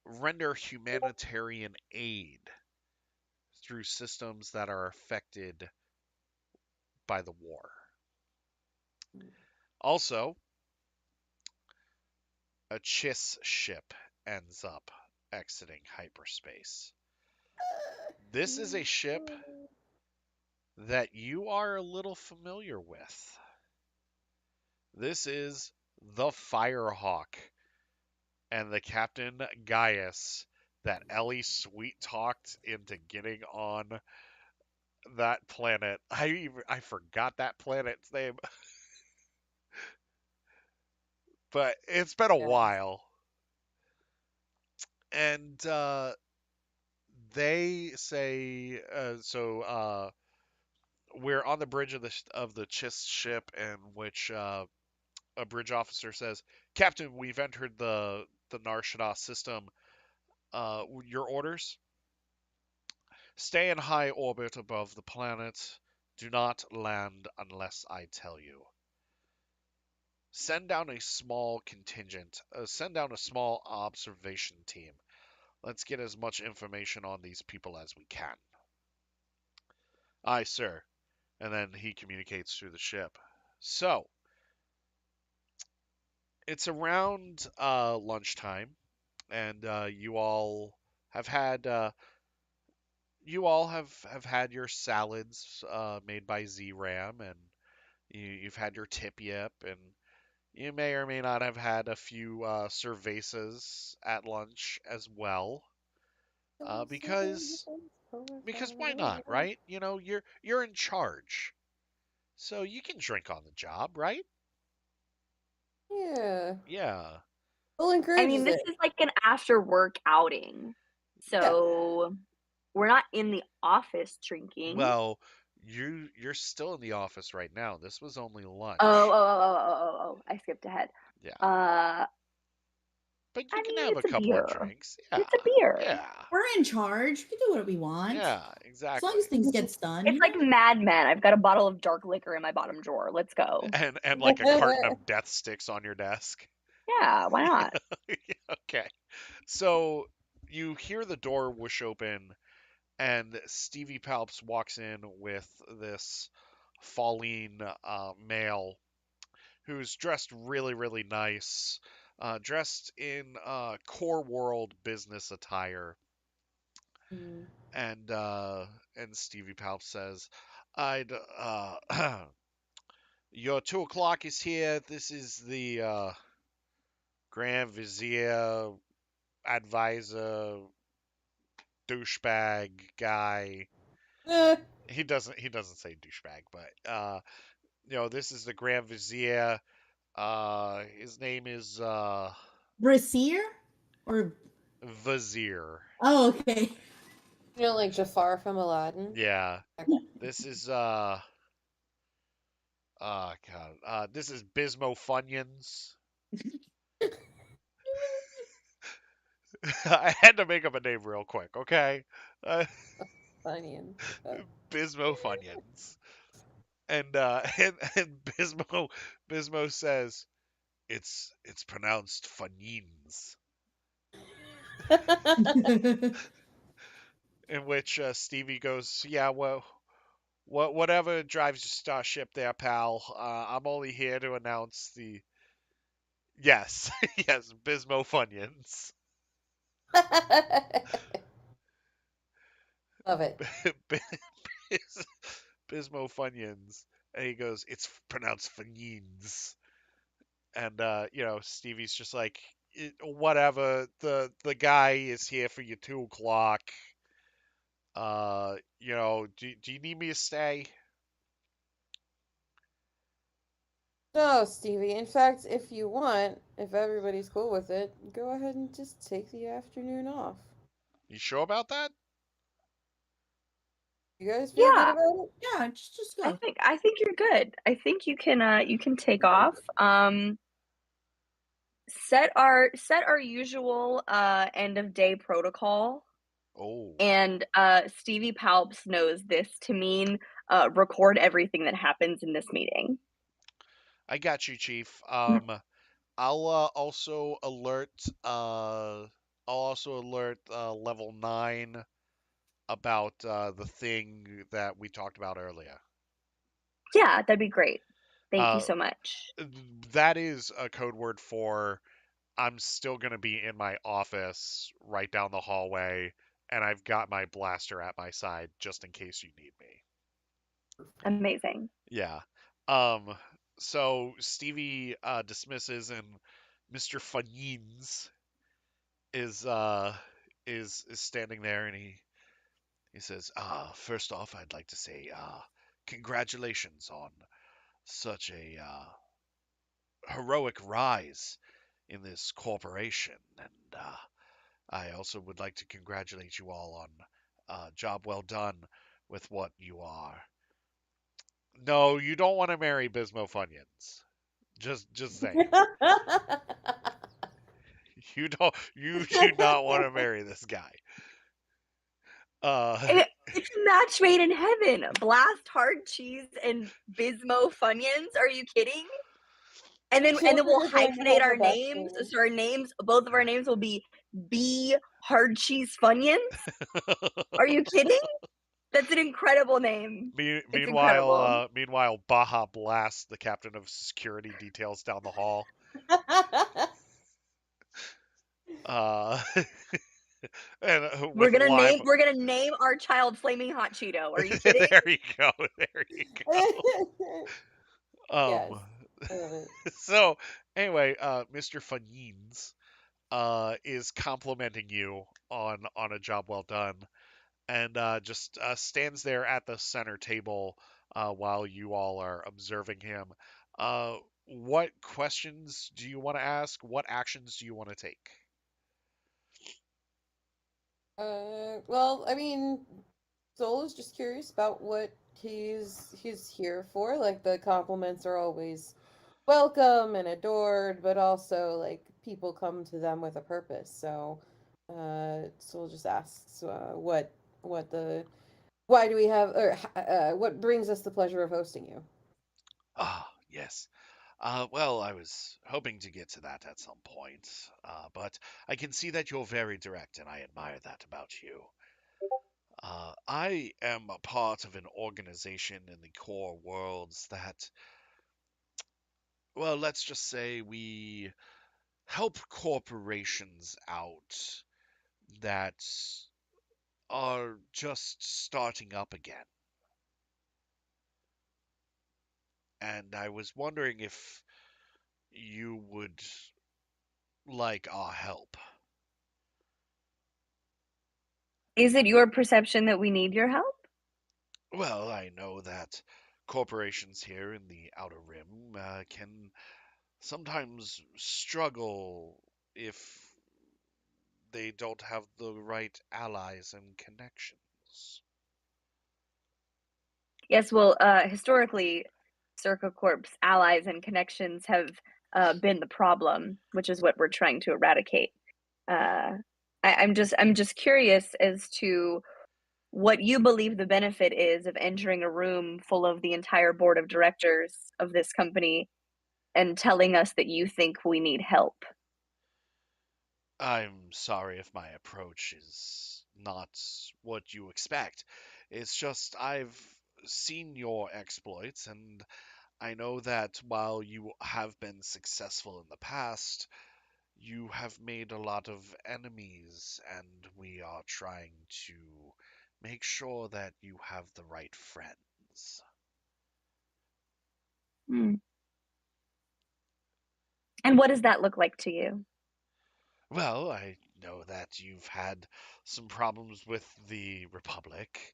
render humanitarian aid through systems that are affected by the war. Also, a Chiss ship ends up exiting hyperspace. This is a ship that you are a little familiar with. This is the Firehawk and the Captain Gaius that Ellie sweet talked into getting on that planet. I forgot that planet's name, but it's been a Yes. while. And they say we're on the bridge of the Chiss ship, in which a bridge officer says, "Captain, we've entered the Nar Shaddaa system. Your orders? Stay in high orbit above the planet. Do not land unless I tell you. Send down a small contingent. Send down a small observation team. Let's get as much information on these people as we can." "Aye, sir." And then he communicates through the ship. So it's around lunchtime, and have had you all have had your salads made by ZRAM, and you've had your tip yip, and you may or may not have had a few cervezas at lunch as well, because why not, right? You know, you're in charge, so you can drink on the job, right? Yeah. Yeah. Bill I mean, encourages this it. is like an after work outing. Yeah. So we're not in the office drinking. Well, you're still in the office right now. This was only Oh, oh, lunch. oh, oh, oh, oh, oh. I skipped ahead. Yeah. Uh, But you I can mean, have a it's a couple of beer. drinks. Yeah. It's a beer. Yeah. We're in charge. We can do what we want. Yeah, As long exactly. as things gets done, It's like Mad Men. I've got a bottle of dark liquor in my bottom drawer. Let's go. And like a carton of death sticks on your desk. Yeah, why not? Okay. So you hear the door whoosh open, and Stevie Palps walks in with this Falleen male who's dressed really, really nice, dressed in core world business attire. Mm. And and Stevie Palps says, "I'd your 2 o'clock is here. This is the Grand Vizier advisor douchebag guy." Eh, He doesn't say douchebag, but this is the Grand Vizier. His name is Brasier or Vizier. oh, okay. like Jafar from Aladdin. Yeah. Okay. This is God. This is Bismo Funyuns. I had to make up a name real quick, okay? Uh, Onion. Bismo Funyuns. And and Bismo says it's pronounced Funyuns. In which Stevie goes, "Yeah, well, whatever drives your starship there, pal. I'm only here to announce the yes, yes, Bismo Funyuns." Love it. Bismo Funyuns, and he goes, "It's pronounced Funyuns." And Stevie's just like, Whatever. The guy is here for your 2 o'clock. Do you need me to stay?" No, Stevie. In fact, if you want, if everybody's cool with it, go ahead and just take the afternoon off. You sure about that? You guys feel good Yeah, about it? Yeah, just I go. think I think you're good. I think you can take off. Set our usual end of day protocol, Oh, and Stevie Palps knows this to mean record everything that happens in this meeting. I got you, Chief. I'll also alert. I'll also alert level 9 about the thing that we talked about earlier. Yeah, that'd be great. Thank you Uh, so much. that is a code word for I'm still gonna be in my office right down the hallway, and I've got my blaster at my side just in case you need me. Amazing. Yeah. Um. So Stevie dismisses, and Mr. Funyins is standing there, and he says, first off, I'd like to say congratulations on such a heroic rise in this corporation, and I also would like to congratulate you all on job well done with what you are. No, you don't want to marry Bismo Funyuns. Just saying. You don't. You do not want to marry this guy. Uh, It's a match made in heaven. Blast hard cheese and Bismo Funyuns. Are you kidding? And then Children we'll are going to hyphenate have our the best names. things. So both of our names will be B Hard Cheese Funyuns. Are you kidding? That's an incredible name. It's incredible. meanwhile, Baja Blast, the captain of security details down the hall. Uh, and We're with gonna live. name we're gonna name our child Flaming Hot Cheeto. Are you kidding? There you go. There you go. Yes, I love it. So anyway, Mr. Funyins is complimenting you on a job well done, and just stands there at the center table while you all are observing him. Uh, what questions do you want to ask? What actions do you want to take? Well, I mean, Soul is just curious about what he's here for. Like the compliments are always welcome and adored, but also like people come to them with a purpose. So, Soul just asks, what the why do we have or what brings us the pleasure of hosting you? Ah, yes. Well, I was hoping to get to that at some point, but I can see that you're very direct, and I admire that about you. I am a part of an organization in the core worlds that, well, let's just say we help corporations out that are just starting up again. And I was wondering if you would like our help. Is it your perception that we need your help? Well, I know that corporations here in the Outer Rim can sometimes struggle if they don't have the right allies and connections. Yes, well, historically, Circa Corp's allies and connections have been the problem, which is what we're trying to eradicate. Uh, I'm just curious as to what you believe the benefit is of entering a room full of the entire board of directors of this company and telling us that you think we need help. I'm sorry if my approach is not what you expect. It's just I've seen your exploits, and I know that while you have been successful in the past, you have made a lot of enemies, and we are trying to make sure that you have the right friends. Hmm. And what does that look like to you? Well, I know that you've had some problems with the Republic,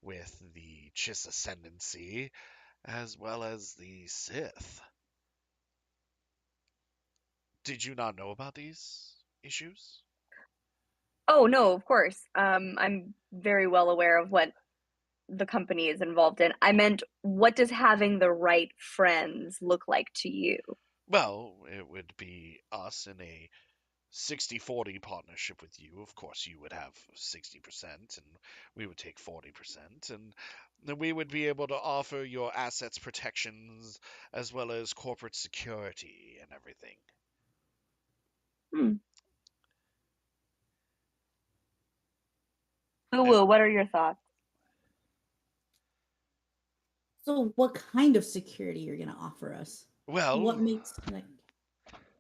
with the Chiss Ascendancy, as well as the Sith. Did you not know about these issues? Oh no, of course. I'm very well aware of what the company is involved in. I meant, what does having the right friends look like to you? Well, it would be us in a 60-40 partnership with you. Of course, you would have 60%, and we would take 40%, and then we would be able to offer your assets protections as well as corporate security and everything. Hmm. And, Woo, what are your thoughts? So what kind of security you're gonna offer us? What well, makes like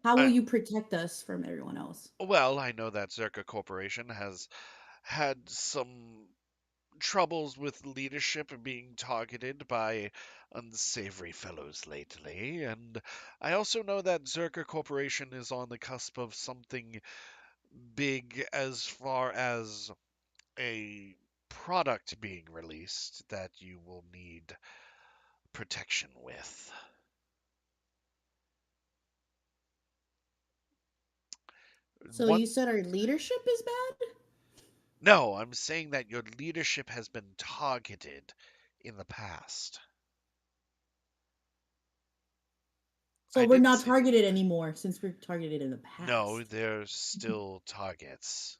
how will I, you protect us from everyone else? I know that Zerka Corporation has had some troubles with leadership and being targeted by unsavory fellows lately, and I also know that Zerka Corporation is on the cusp of something big as far as a product being released that you will need protection with. So One, you said our leadership is bad? no, I'm saying that your leadership has been targeted in the past. So I we're didn't not say that. targeted anymore since we're targeted in the No, past. they're still targets.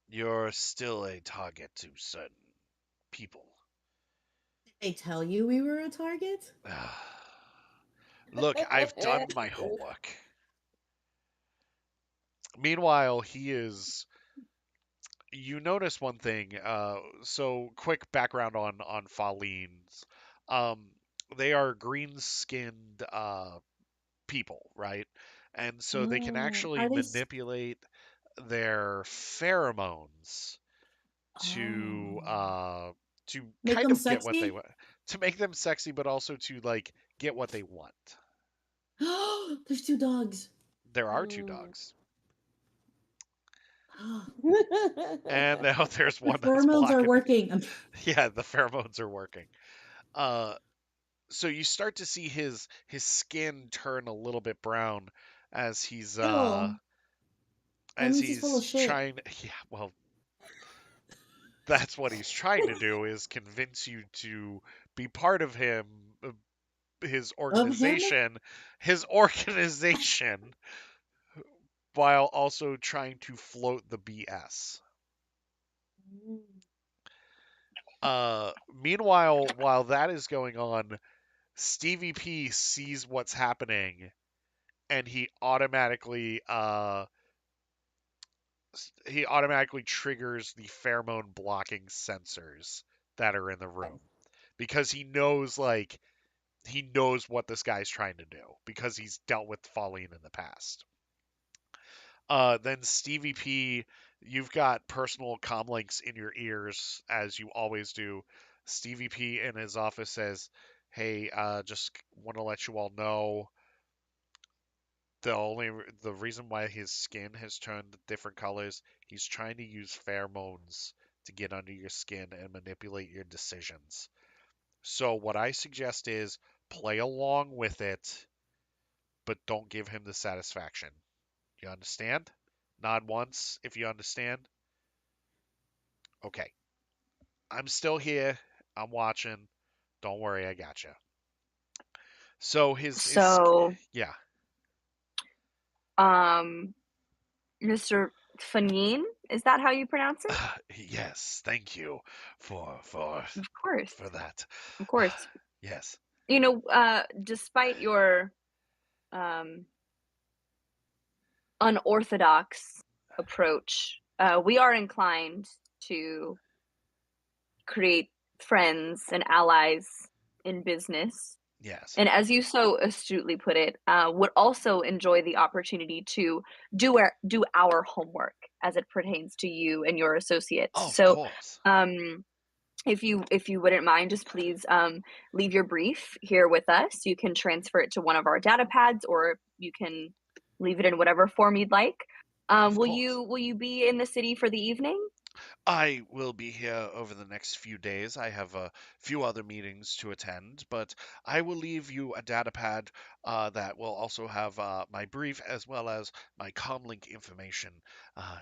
You're still a target to certain people. They tell you we were a target? Look, I've done my homework. Meanwhile, he is. You notice one thing. So quick background on Faleens. Um, they are green-skinned people, right? And so they can actually Are they? manipulate their pheromones to Oh, uh to make kind them of get what they sexy? want, to make them sexy, but also to like get what they want. There's two dogs. There are two Mm. dogs, and now there's The one that's pheromones are blocking the. working. Yeah, the pheromones are working. Uh, so you start to see his skin turn a little bit brown as Ew, that means he's full of shit. trying. Yeah, well, that's what he's trying to do is convince you to be part of him, his Of him? organization, his organization, while also trying to float the BS. Meanwhile, while that is going on, Stevie P sees what's happening, and he automatically triggers the pheromone blocking sensors that are in the room because he knows what this guy's trying to do because he's dealt with Falling in the past. Then Stevie P, you've got personal comm links in your ears as you always do. Stevie P in his office says, "Hey, just want to let you all know the reason why his skin has turned different colors. He's trying to use pheromones to get under your skin and manipulate your decisions. So what I suggest is play along with it, but don't give him the satisfaction. You understand? Nod once if you understand. Okay. I'm still here. I'm watching. Don't worry, I got you." So his So, yeah. um, Mr. Fanin, is that how you pronounce it? Yes, thank you for Of course, for that. of course. Yes. Despite your um, unorthodox approach, we are inclined to create friends and allies in business. Yes. And as you so astutely put it, would also enjoy the opportunity to do our homework as it pertains to you and your associates. Of So, course. um, if you wouldn't mind, just please leave your brief here with us. You can transfer it to one of our data pads, or you can leave it in whatever form you'd like. Of Will course. you be in the city for the evening? I will be here over the next few days. I have a few other meetings to attend, but I will leave you a data pad that will also have my brief as well as my comlink information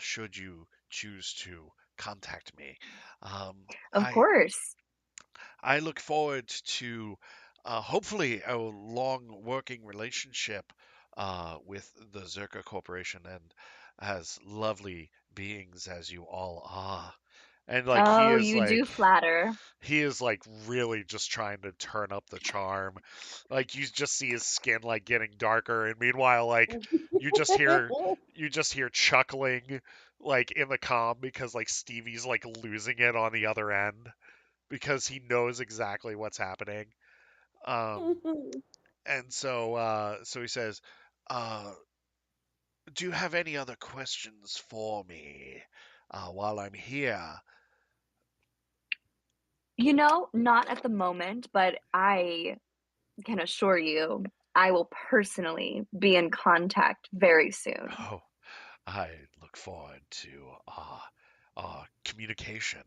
should you choose to contact me. Um, Of I course. I look forward to hopefully a long working relationship with the Zerka Corporation and as lovely beings as you all are. And like Oh, you do flatter. he is like really just trying to turn up the charm. Like you just see his skin like getting darker and meanwhile like you just hear you just hear chuckling like in the comm because like Stevie's like losing it on the other end because he knows exactly what's happening. Um, and so he says, uh, "Do you have any other questions for me while I'm here?" Not at the moment, but I can assure you I will personally be in contact very soon. Oh, I look forward to communication.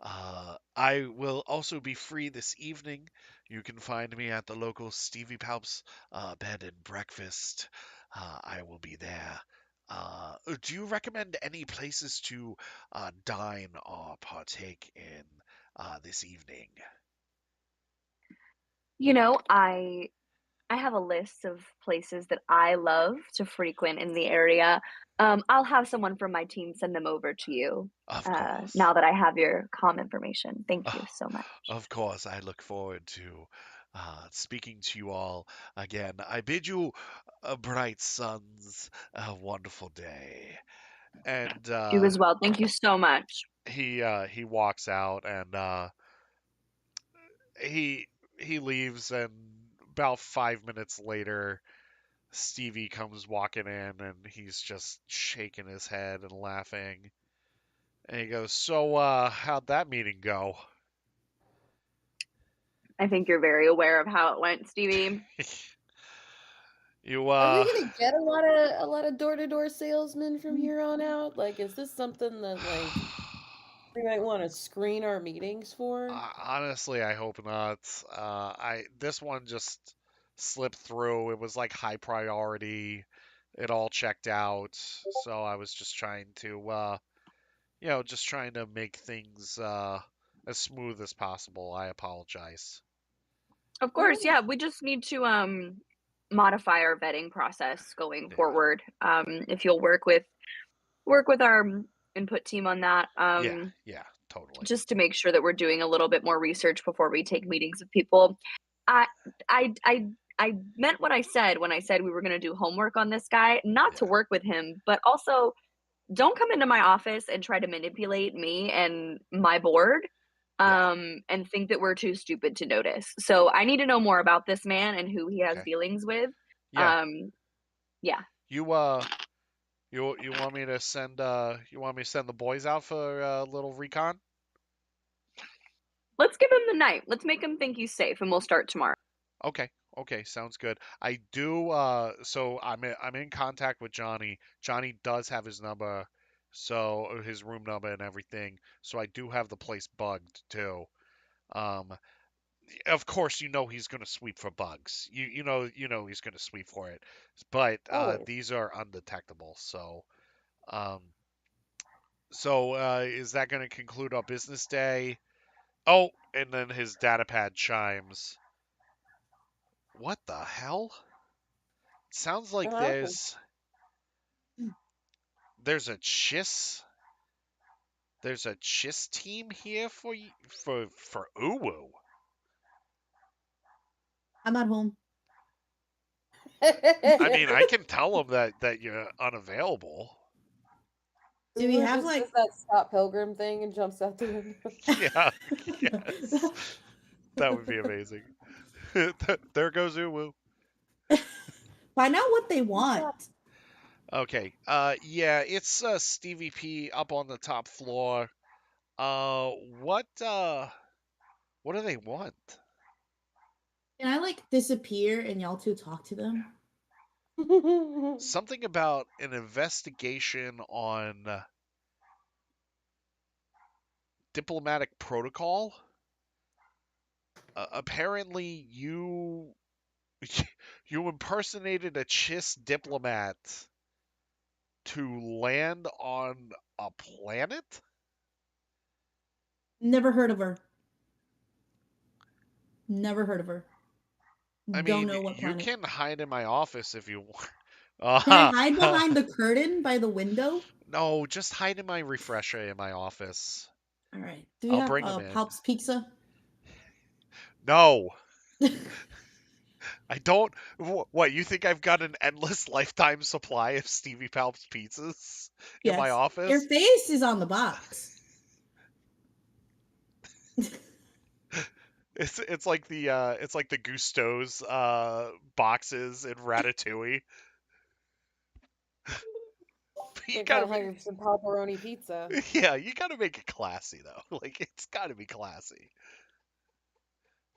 I will also be free this evening. You can find me at the local Stevie Palps bed and breakfast. I will be there. Do you recommend any places to dine or partake in this evening? I have a list of places that I love to frequent in the area. I'll have someone from my team send them over to you, Of now course. that I have your comm information. Thank you Oh, so much. of course, I look forward to speaking to you all again. I bid you bright suns, a wonderful day. And You as well. Thank you so much. he walks out and he he leaves and about 5 minutes later Stevie comes walking in and he's just shaking his head and laughing. And he goes, "So how'd that meeting go?" I think you're very aware of how it went, Stevie. You Are we gonna get a lot of door-to-door salesmen from here on out? Like, is this something that like we might want to screen our meetings for? Honestly, I hope not. I this one just slipped through. It was like high priority. It all checked out. So I was just trying to just trying to make things as smooth as possible. I apologize. Of course, No. yeah, we just need to modify our vetting process going Yeah. forward. If you'll work with our input team on that, Yeah, yeah, totally. just to make sure that we're doing a little bit more research before we take meetings with people. I I I I meant what I said when I said we were going to do homework on this guy, not to Yeah. work with him, but also don't come into my office and try to manipulate me and my board, Yeah. and think that we're too stupid to notice. So I need to know more about this man and who he has Okay. dealings with. Yeah. Um, yeah, You you want me to send the boys out for a little recon? let's give him the night. Let's make him think he's safe, and we'll start tomorrow. Okay. Okay, sounds good. I do so I'm in contact with Johnny. Johnny does have his number, so his room number and everything. So I do have the place bugged too. Um of course you know he's going to sweep for bugs. You know he's going to sweep for it. But Always. these are undetectable. Um is that going to conclude our business day? Oh, and then his data pad chimes. What the hell? Sounds like Uh-huh. there's a chiss team here for Uwu. I'm at home. I mean, I can tell him that you're unavailable. Do we Uwu have just like does that Scott Pilgrim thing and jumps out the window. Yeah, yes, that would be amazing. There goes Uwu. find out what they want? Okay, yeah, it's Stevie P up on the top floor. Uh, what uh, what do they want? Can I like disappear and y'all two talk to them? Something about an investigation on diplomatic protocol. Apparently, you impersonated a Chiss diplomat to land on a planet. Never heard of her. Never heard of her. I Don't mean, know what you planet. can hide in my office if you want. Can I Uh, hide behind the curtain by the window? no, just hide in my refresher in my office. All right. Do we I'll have bring them in. Palps Pizza? No, I don't. What, you think I've got an endless lifetime supply of Stevie Palp's pizzas in my Yes. Your office? face is on the box. It's like the Gusteau's boxes in Ratatouille. You They're kind gotta of hungry for some pepperoni pizza. yeah, you gotta make it classy though. Like it's gotta be classy.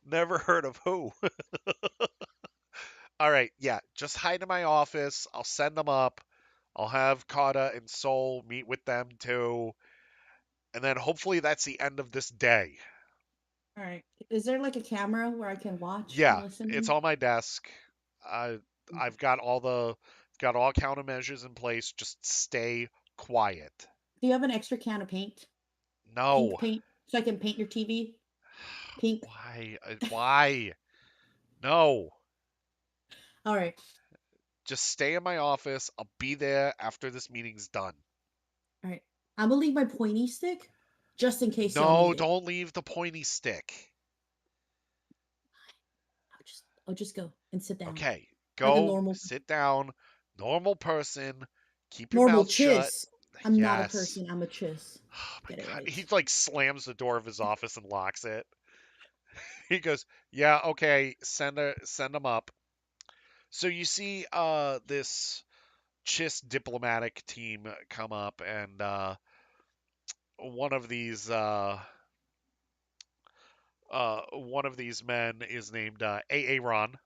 Never heard of who. All right, yeah, just hide in my office. I'll send them up. I'll have Kata and Soul meet with them too, and then hopefully that's the end of this day. All right. Is there like a camera where I can watch and Yeah, it's listen? on my desk. I I've got all countermeasures in place. Just stay quiet. Do you have an extra can of paint? Pink No. paint? So I can paint your TV pink? Why? Why? No. All right. Just stay in my office. I'll be there after this meeting's done. All right. I'm gonna leave my pointy stick just in case y'all No, need it. don't leave the pointy stick. I'll just go and sit down Okay, like a go normal sit down. Normal person. Keep your normal mouth shut. chiss. I'm not a Yes. person. I'm a chiss. Oh my Get it God. right. He like slams the door of his office and locks it. He goes, "Yeah, okay, send him up." So you see this Chiss diplomatic team come up, and one of these one of these men is named Aaron.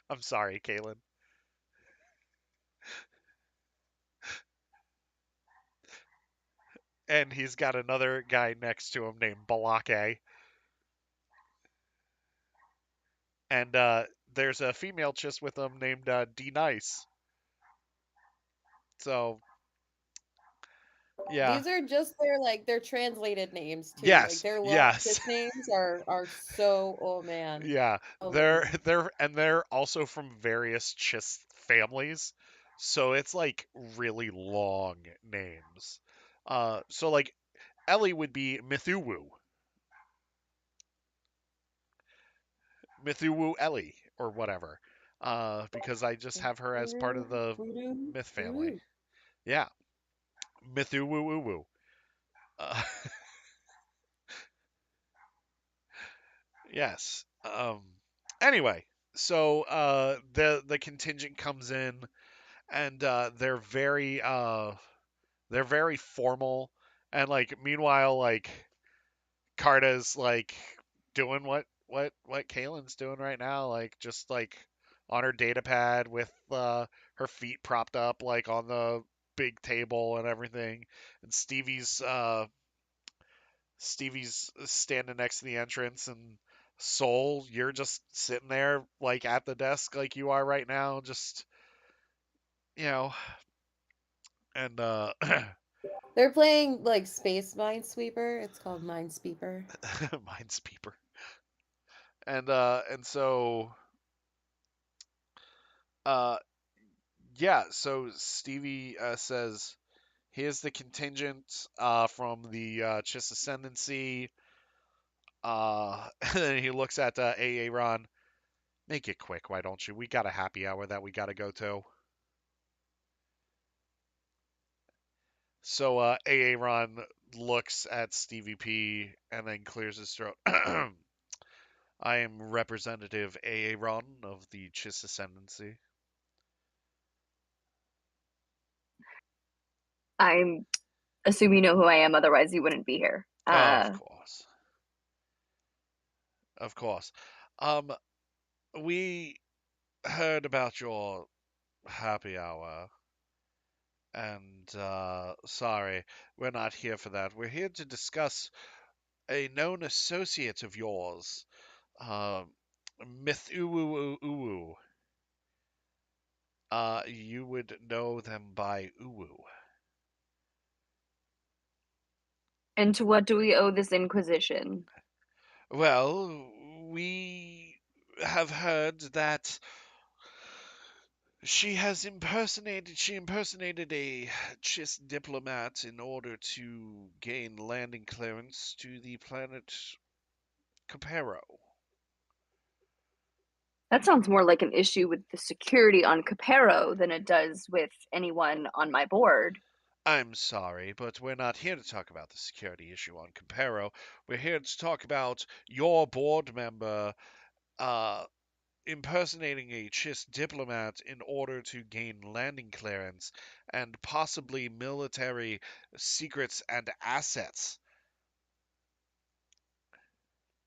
I'm sorry, Kalen. And he's got another guy next to him named Balake. And there's a female Chiss with him named D Nice. So yeah. These are just their translated names too. Like Yes, their long yes. kiss names are so, oh man. Yeah, Oh man. they're also from various Chiss families, so it's like really long names. So like Ellie would be Mithuwu Ellie or whatever, because I just have her as part of the Voodoo. Myth family. Voodoo. Yeah, Mithuwu. Uh, yes. Anyway, so the contingent comes in and they're very formal and like meanwhile like Carta's like doing what Kalen's doing right now, like just like on her data pad with her feet propped up like on the big table and everything, and Stevie's standing next to the entrance, and Soul, you're just sitting there like at the desk like you are right now, just you know, and They're playing like Space Minesweeper. It's called Minesweeper. Minesweeper. And so uh yeah, so Stevie says here's the contingent from the Chiss Ascendancy. And then he looks at Aaron. Make it quick, why don't you? We got a happy hour that we got to go to. So Aaron looks at Stevie P and then clears his throat. I am Representative Aaron of the Chiss Ascendancy. I'm assume you know who I am, otherwise you wouldn't be here. Oh, of course. Of course. Um, we heard about your happy hour, and sorry, we're not here for that. We're here to discuss a known associate of yours, uh, Myth Uwu Uwu. You would know them by Uwu. And to what do we owe this inquisition? Well, we have heard that she impersonated a Chiss diplomat in order to gain landing clearance to the planet Capero. That sounds more like an issue with the security on Capero than it does with anyone on my board. I'm sorry, but we're not here to talk about the security issue on Capero. We're here to talk about your board member uh, impersonating a Chiss diplomat in order to gain landing clearance and possibly military secrets and assets.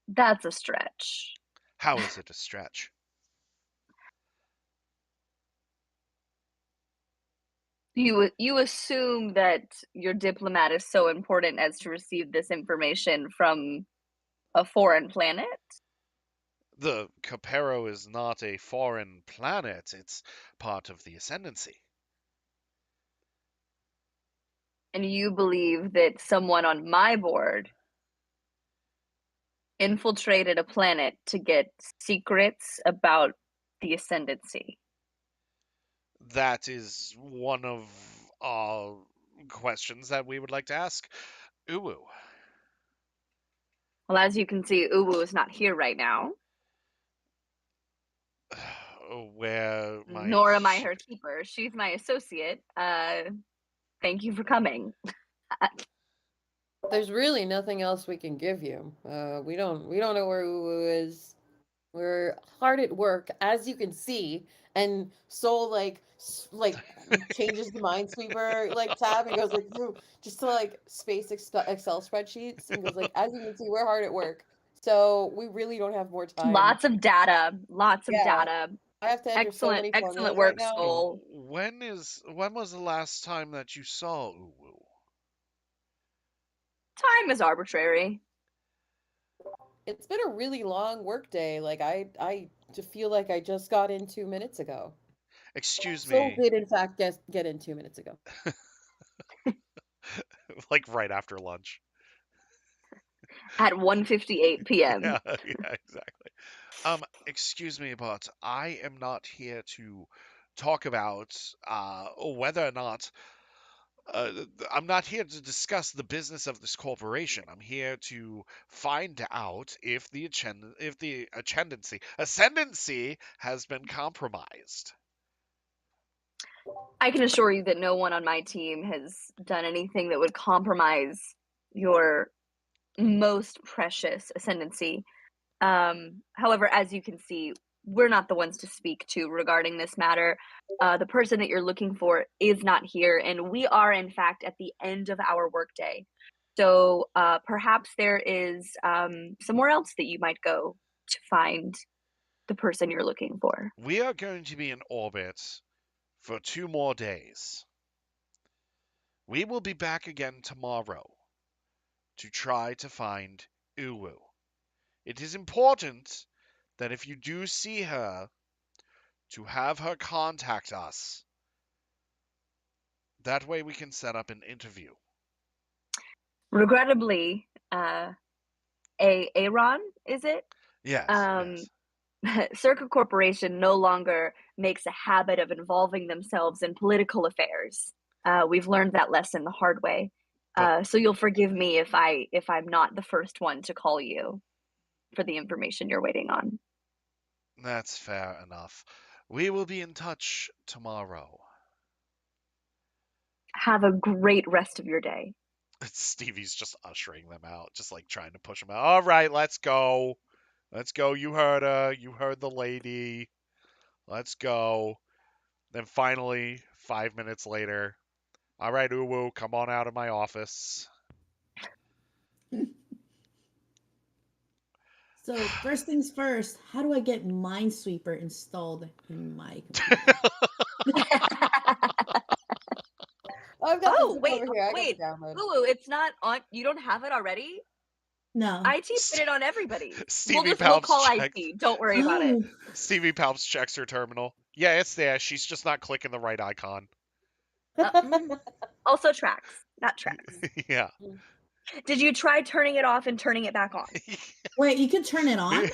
That's a stretch. How is it a stretch? You assume that your diplomat is so important as to receive this information from a foreign planet? The Capero is not a foreign planet, it's part of the Ascendancy. And you believe that someone on my board infiltrated a planet to get secrets about the Ascendancy? That is one of our questions that we would like to ask Uwu. Well, as you can see, Uwu is not here right now, Where might nor am I she her be? keeper. She's my associate. Thank you for coming. There's really nothing else we can give you. We don't know where Uwu is. We're hard at work, as you can see. And Soul like changes the Minesweeper like tab and goes like just to like space Excel spreadsheets and goes like, as you can see, we're hard at work. So we really don't have more time. Lots of data. Lots of Yeah, data. I have to enter so Excellent, many excellent formulas right work, now. Soul. When was the last time that you saw Uwu? Time is arbitrary. It's been a really long work day. Like I just feel like I just got in 2 minutes ago. Excuse Soul me, did in fact get in 2 minutes ago. like right after lunch. At 1:58 p.m. Yeah, yeah, exactly. Excuse me, but I am not here to talk about whether or not I'm not here to discuss the business of this corporation. I'm here to find out if the ascendancy has been compromised. I can assure you that no one on my team has done anything that would compromise your most precious ascendancy. However, as you can see, we're not the ones to speak to regarding this matter. The person that you're looking for is not here, and we are, in fact, at the end of our workday. So perhaps there is somewhere else that you might go to find the person you're looking for. We are going to be in orbit for 2 more days. We will be back again tomorrow to try to find Uwu. It is important that if you do see her, to have her contact us. That way we can set up an interview. Regrettably, Aaron, is it? Yes, Um, yes. Circa Corporation no longer makes a habit of involving themselves in political affairs. We've learned that lesson the hard way. But So you'll forgive me if I'm not the first one to call you for the information you're waiting on. that's fair enough. We will be in touch tomorrow. Have a great rest of your day. Stevie's just ushering them out, just like trying to push them out. All right, let's go. Let's go. You heard her. You heard the lady. Let's go. Then finally, 5 minutes later, all right, Uwu, come on out of my office. So first things first, how do I get Minesweeper installed in my computer? Oh, I've got the Oh, zip wait, over here. I got the wait. download. Lulu, it's not on. You don't have it already? No. IT put it on everybody. Stevie We'll Palps call checks. IT. Don't worry about it. Oh, Stevie Palps checks her terminal. Yeah, it's there. She's just not clicking the right icon. Also tracks, not tracks. Yeah. Did you try turning it off and turning it back on? Wait, you can turn it on? me,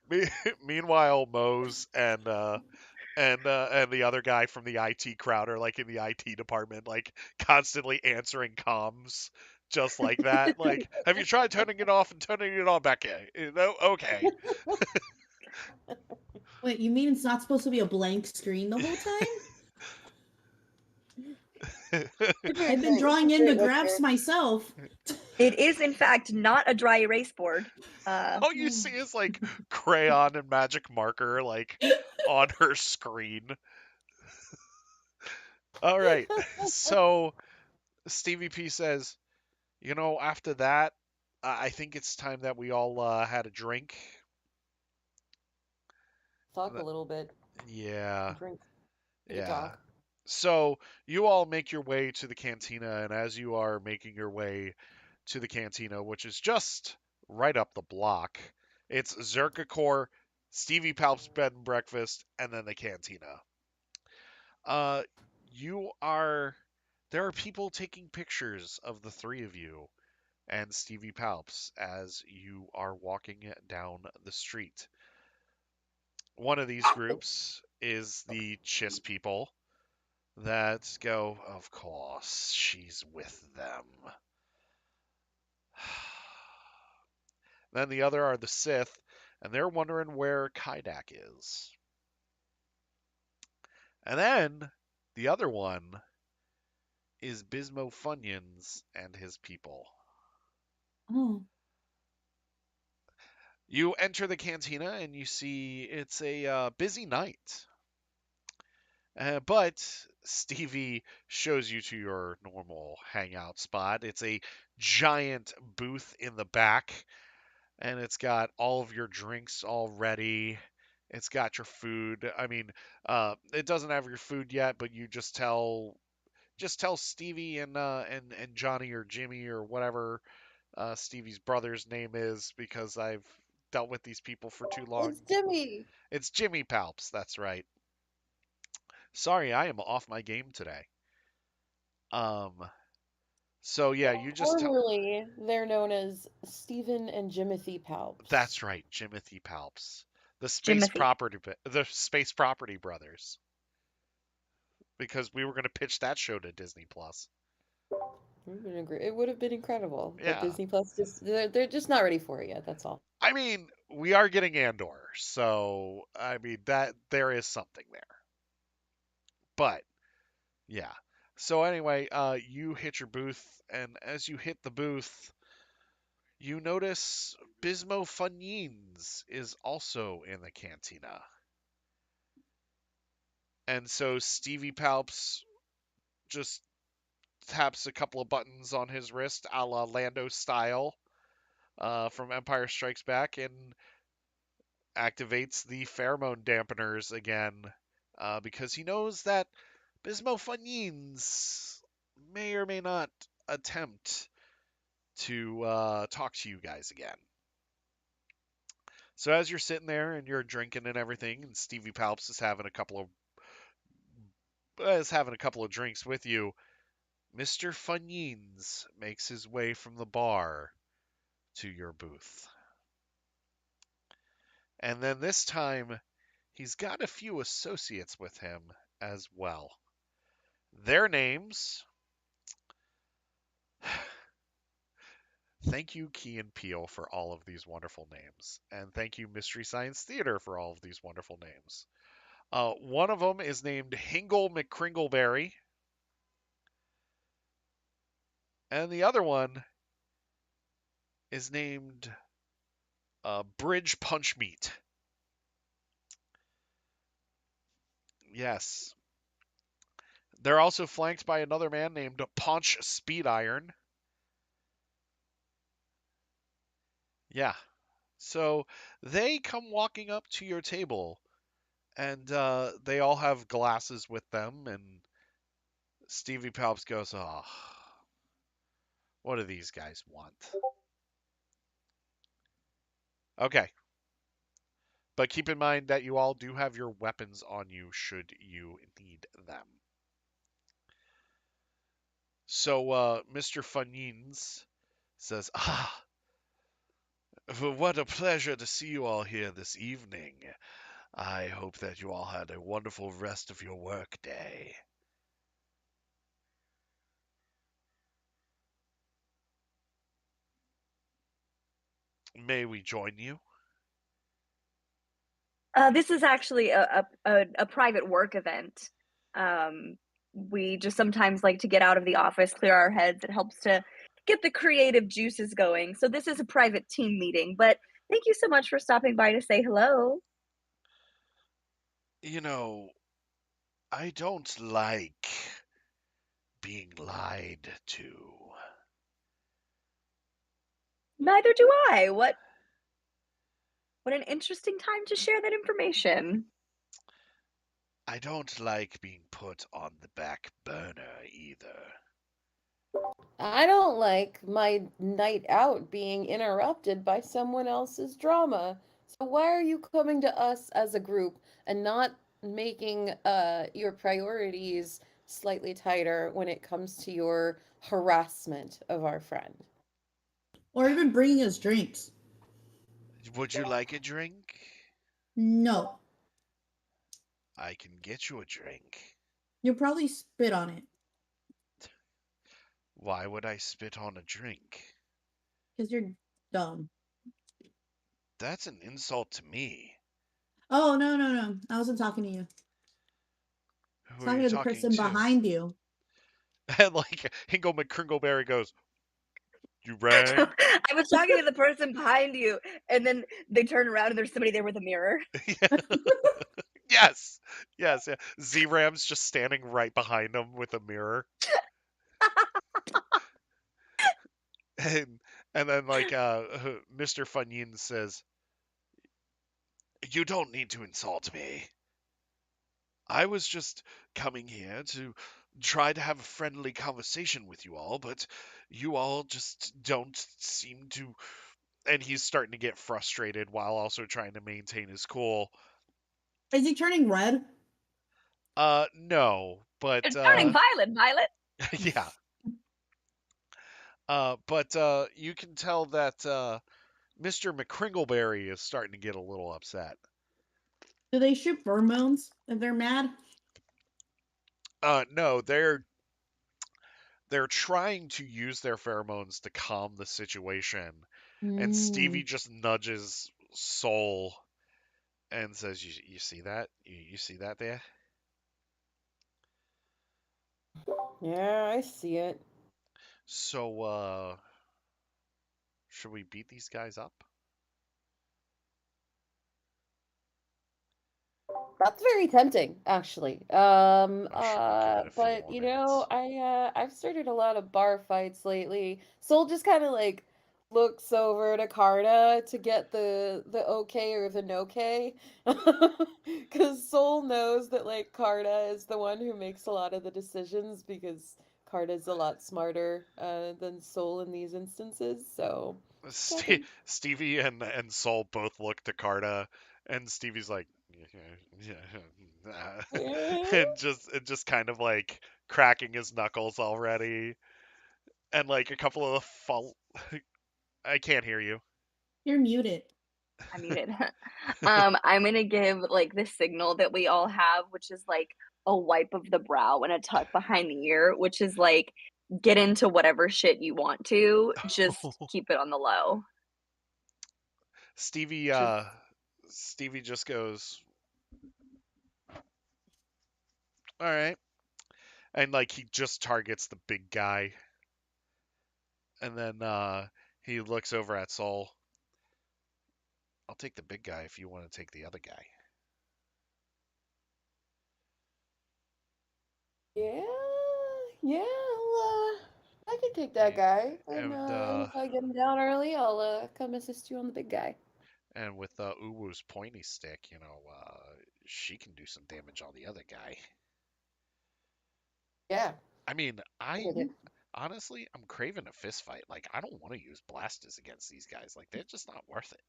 me, meanwhile, Mose and the other guy from the IT crowd are like in the IT department, like constantly answering comms just like that. Like, have you tried turning it off and turning it on back in? No, okay. Wait, you mean it's not supposed to be a blank screen the whole time? I've been It's a drawing in the great graphs whisper. myself. It is, in fact, not a dry erase board. All you see is like crayon and magic marker like on her screen. All right. So Stevie P says, after that, I think it's time that we all had a drink. Talk a little bit. Yeah, Drink. We could yeah. talk. So you all make your way to the cantina, and as you are making your way to the cantina, which is just right up the block, it's Zerkakor, Stevie Palp's bed and breakfast, and then the cantina. Uh, you are. There are people taking pictures of the three of you and Stevie Palps as you are walking down the street. One of these groups is the Chiss people that go, of course, she's with them. Then the other are the Sith, and they're wondering where Kaidak is. And then the other one is Bismo Funyuns and his people. Oh, You enter the cantina and you see it's a busy night. But Stevie shows you to your normal hangout spot. It's a giant booth in the back, and it's got all of your drinks all ready. It's got your food. I mean, it doesn't have your food yet, but you just tell Stevie and Johnny or Jimmy or whatever Stevie's brother's name is, because I've dealt with these people for too long. It's Jimmy. It's Jimmy Palps. That's right. Sorry, I am off my game today. Um, so yeah, you just tell. Formerly, they're known as Stephen and Jimothy Palps. That's right, Jimothy Palps, Jimothy. the Space Property Brothers, because we were going to pitch that show to Disney Plus. It would have been incredible, but Yeah, Disney Plus they're just not ready for it yet. That's all. I mean, we are getting Andor, so I mean that there is something there. But yeah. So anyway, you hit your booth, and as you hit the booth, you notice Bismo Funyins is also in the cantina. And so Stevie Palps just taps a couple of buttons on his wrist, a la Lando style, from Empire Strikes Back, and activates the pheromone dampeners again, because he knows that Bismo Funyins may or may not attempt to talk to you guys again. So as you're sitting there and you're drinking and everything, and Stevie Palps is having a couple of drinks with you, Mr. Funyins makes his way from the bar to your booth. And then this time, he's got a few associates with him as well. Their names. Thank you, Key and Peele, for all of these wonderful names. And thank you, Mystery Science Theater, for all of these wonderful names. One of them is named Hingle McCringleberry. And the other one is named Bridge Punch Meat. Yes. They're also flanked by another man named Paunch Speed Iron. Yeah. So they come walking up to your table, and they all have glasses with them. And Stevie Palps goes, "Oh, what do these guys want?" Okay. But keep in mind that you all do have your weapons on you should you need them. So, Mr. Funyins, Says, "Ah, what a pleasure to see you all here this evening. I hope that you all had a wonderful rest of your workday. May we join you?" This is actually a private work event. Um, we just sometimes like to get out of the office, clear our heads. It helps to get the creative juices going. So this is a private team meeting, but thank you so much for stopping by to say hello. You know, I don't like being lied to. Neither do I. What an interesting time to share that information. I don't like being put on the back burner either. I don't like my night out being interrupted by someone else's drama. So why are you coming to us as a group and not making your priorities slightly tighter when it comes to your harassment of our friend? Or even bringing us drinks. Would you like a drink? No. I can get you a drink. You'll probably spit on it Why would I spit on a drink? because you're dumb. That's an insult to me. Oh, no, no, no. I wasn't talking to you. I was Who are talking you to the talking person to? behind you. And like Hingle McCringleberry goes, "You rang?" I was talking to the person behind you, and then they turn around and there's somebody there with a mirror. Yes, yes, yeah. Z-Ram's just standing right behind him with a mirror, and then like Mr. Funyun says, "You don't need to insult me. I was just coming here to try to have a friendly conversation with you all, but you all just don't seem to." And he's starting to get frustrated while also trying to maintain his cool. Is he turning red? No, but It's turning violet, Violet. yeah. But you can tell that Mr. McCringleberry is starting to get a little upset. Do they shoot pheromones if they're mad? No, they're trying to use their pheromones to calm the situation, and Mm. Stevie just nudges Soul and says, "You see that? You see that there?" Yeah, I see it. So, should we beat these guys up? That's very tempting, actually. Or should we give it a few But more minutes? I've started a lot of bar fights lately. Soul just kind of like looks over to Carta to get the okay or the no okay. Because Soul knows that like Carta is the one who makes a lot of the decisions because Carta's a lot smarter than Soul in these instances. So just checking. Stevie and Soul both look to Carta, and Stevie's like, "Yeah, yeah, Yeah. and just kind of like cracking his knuckles already, and like a couple of fall. I can't hear you. You're muted. I muted. I'm gonna give like the signal that we all have, which is like a wipe of the brow and a tuck behind the ear, which is like get into whatever shit you want to, just keep it on the low. Stevie, Just Stevie just goes, "All right," and like he just targets the big guy, and then he looks over at Soul. "I'll take the big guy if you want to take the other guy." yeah, yeah. I can take that A- guy, And and if I get him down early, I'll come assist you on the big guy. with Uwu's pointy stick, she can do some damage on the other guy. Yeah, I mean, I with it. honestly, I'm craving a fist fight. Like, I don't want to use blasters against these guys. Like, they're just not worth it.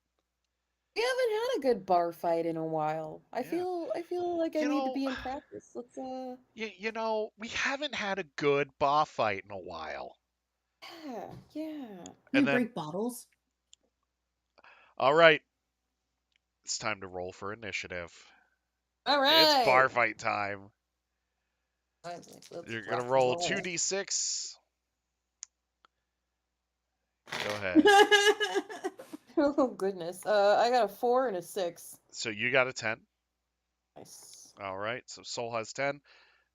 We haven't had a good bar fight in a while. Yeah. I feel like I You need to know, be in practice. Let's we haven't had a good bar fight in a while. Yeah, yeah. Can we And then, break bottles? all right, it's time to roll for initiative. All It's right. bar fight time. Let's You're gonna rock roll and a roll. 2d6. Go ahead. Oh goodness. I got a 4 and a 6. So you got a 10. Nice. All right. So Soul has 10.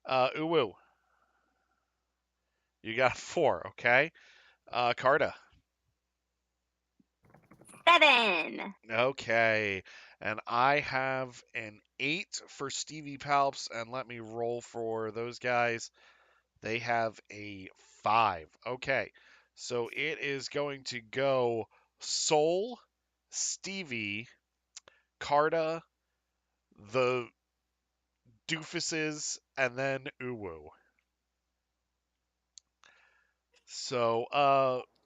Uwu, you got a 4. Okay. Carta. 7. Okay. And I have an 8 for Stevie Palps. And let me roll for those guys. They have a 5. Okay. So it is going to go Soul, Stevie, Carta, the doofuses, and then Uwu. So,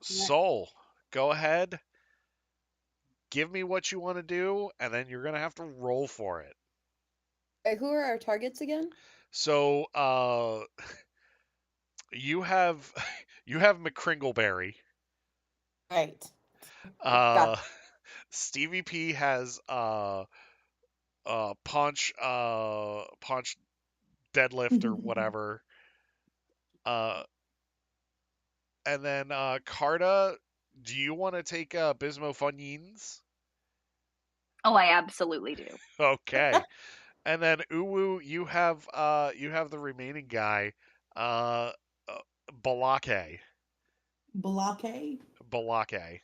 Yeah. Soul, go ahead, give me what you want to do, and then you're gonna have to roll for it. Who are our targets again? So, you have you have McCringleberry. Right. Uh, Got Stevie P has punch deadlift or whatever. Uh, and then Carta, do you want to take Bismo Funyuns? Oh, I absolutely do. Okay. And then Uwu, you have the remaining guy, uh, uh Balake. Blockade? Balake.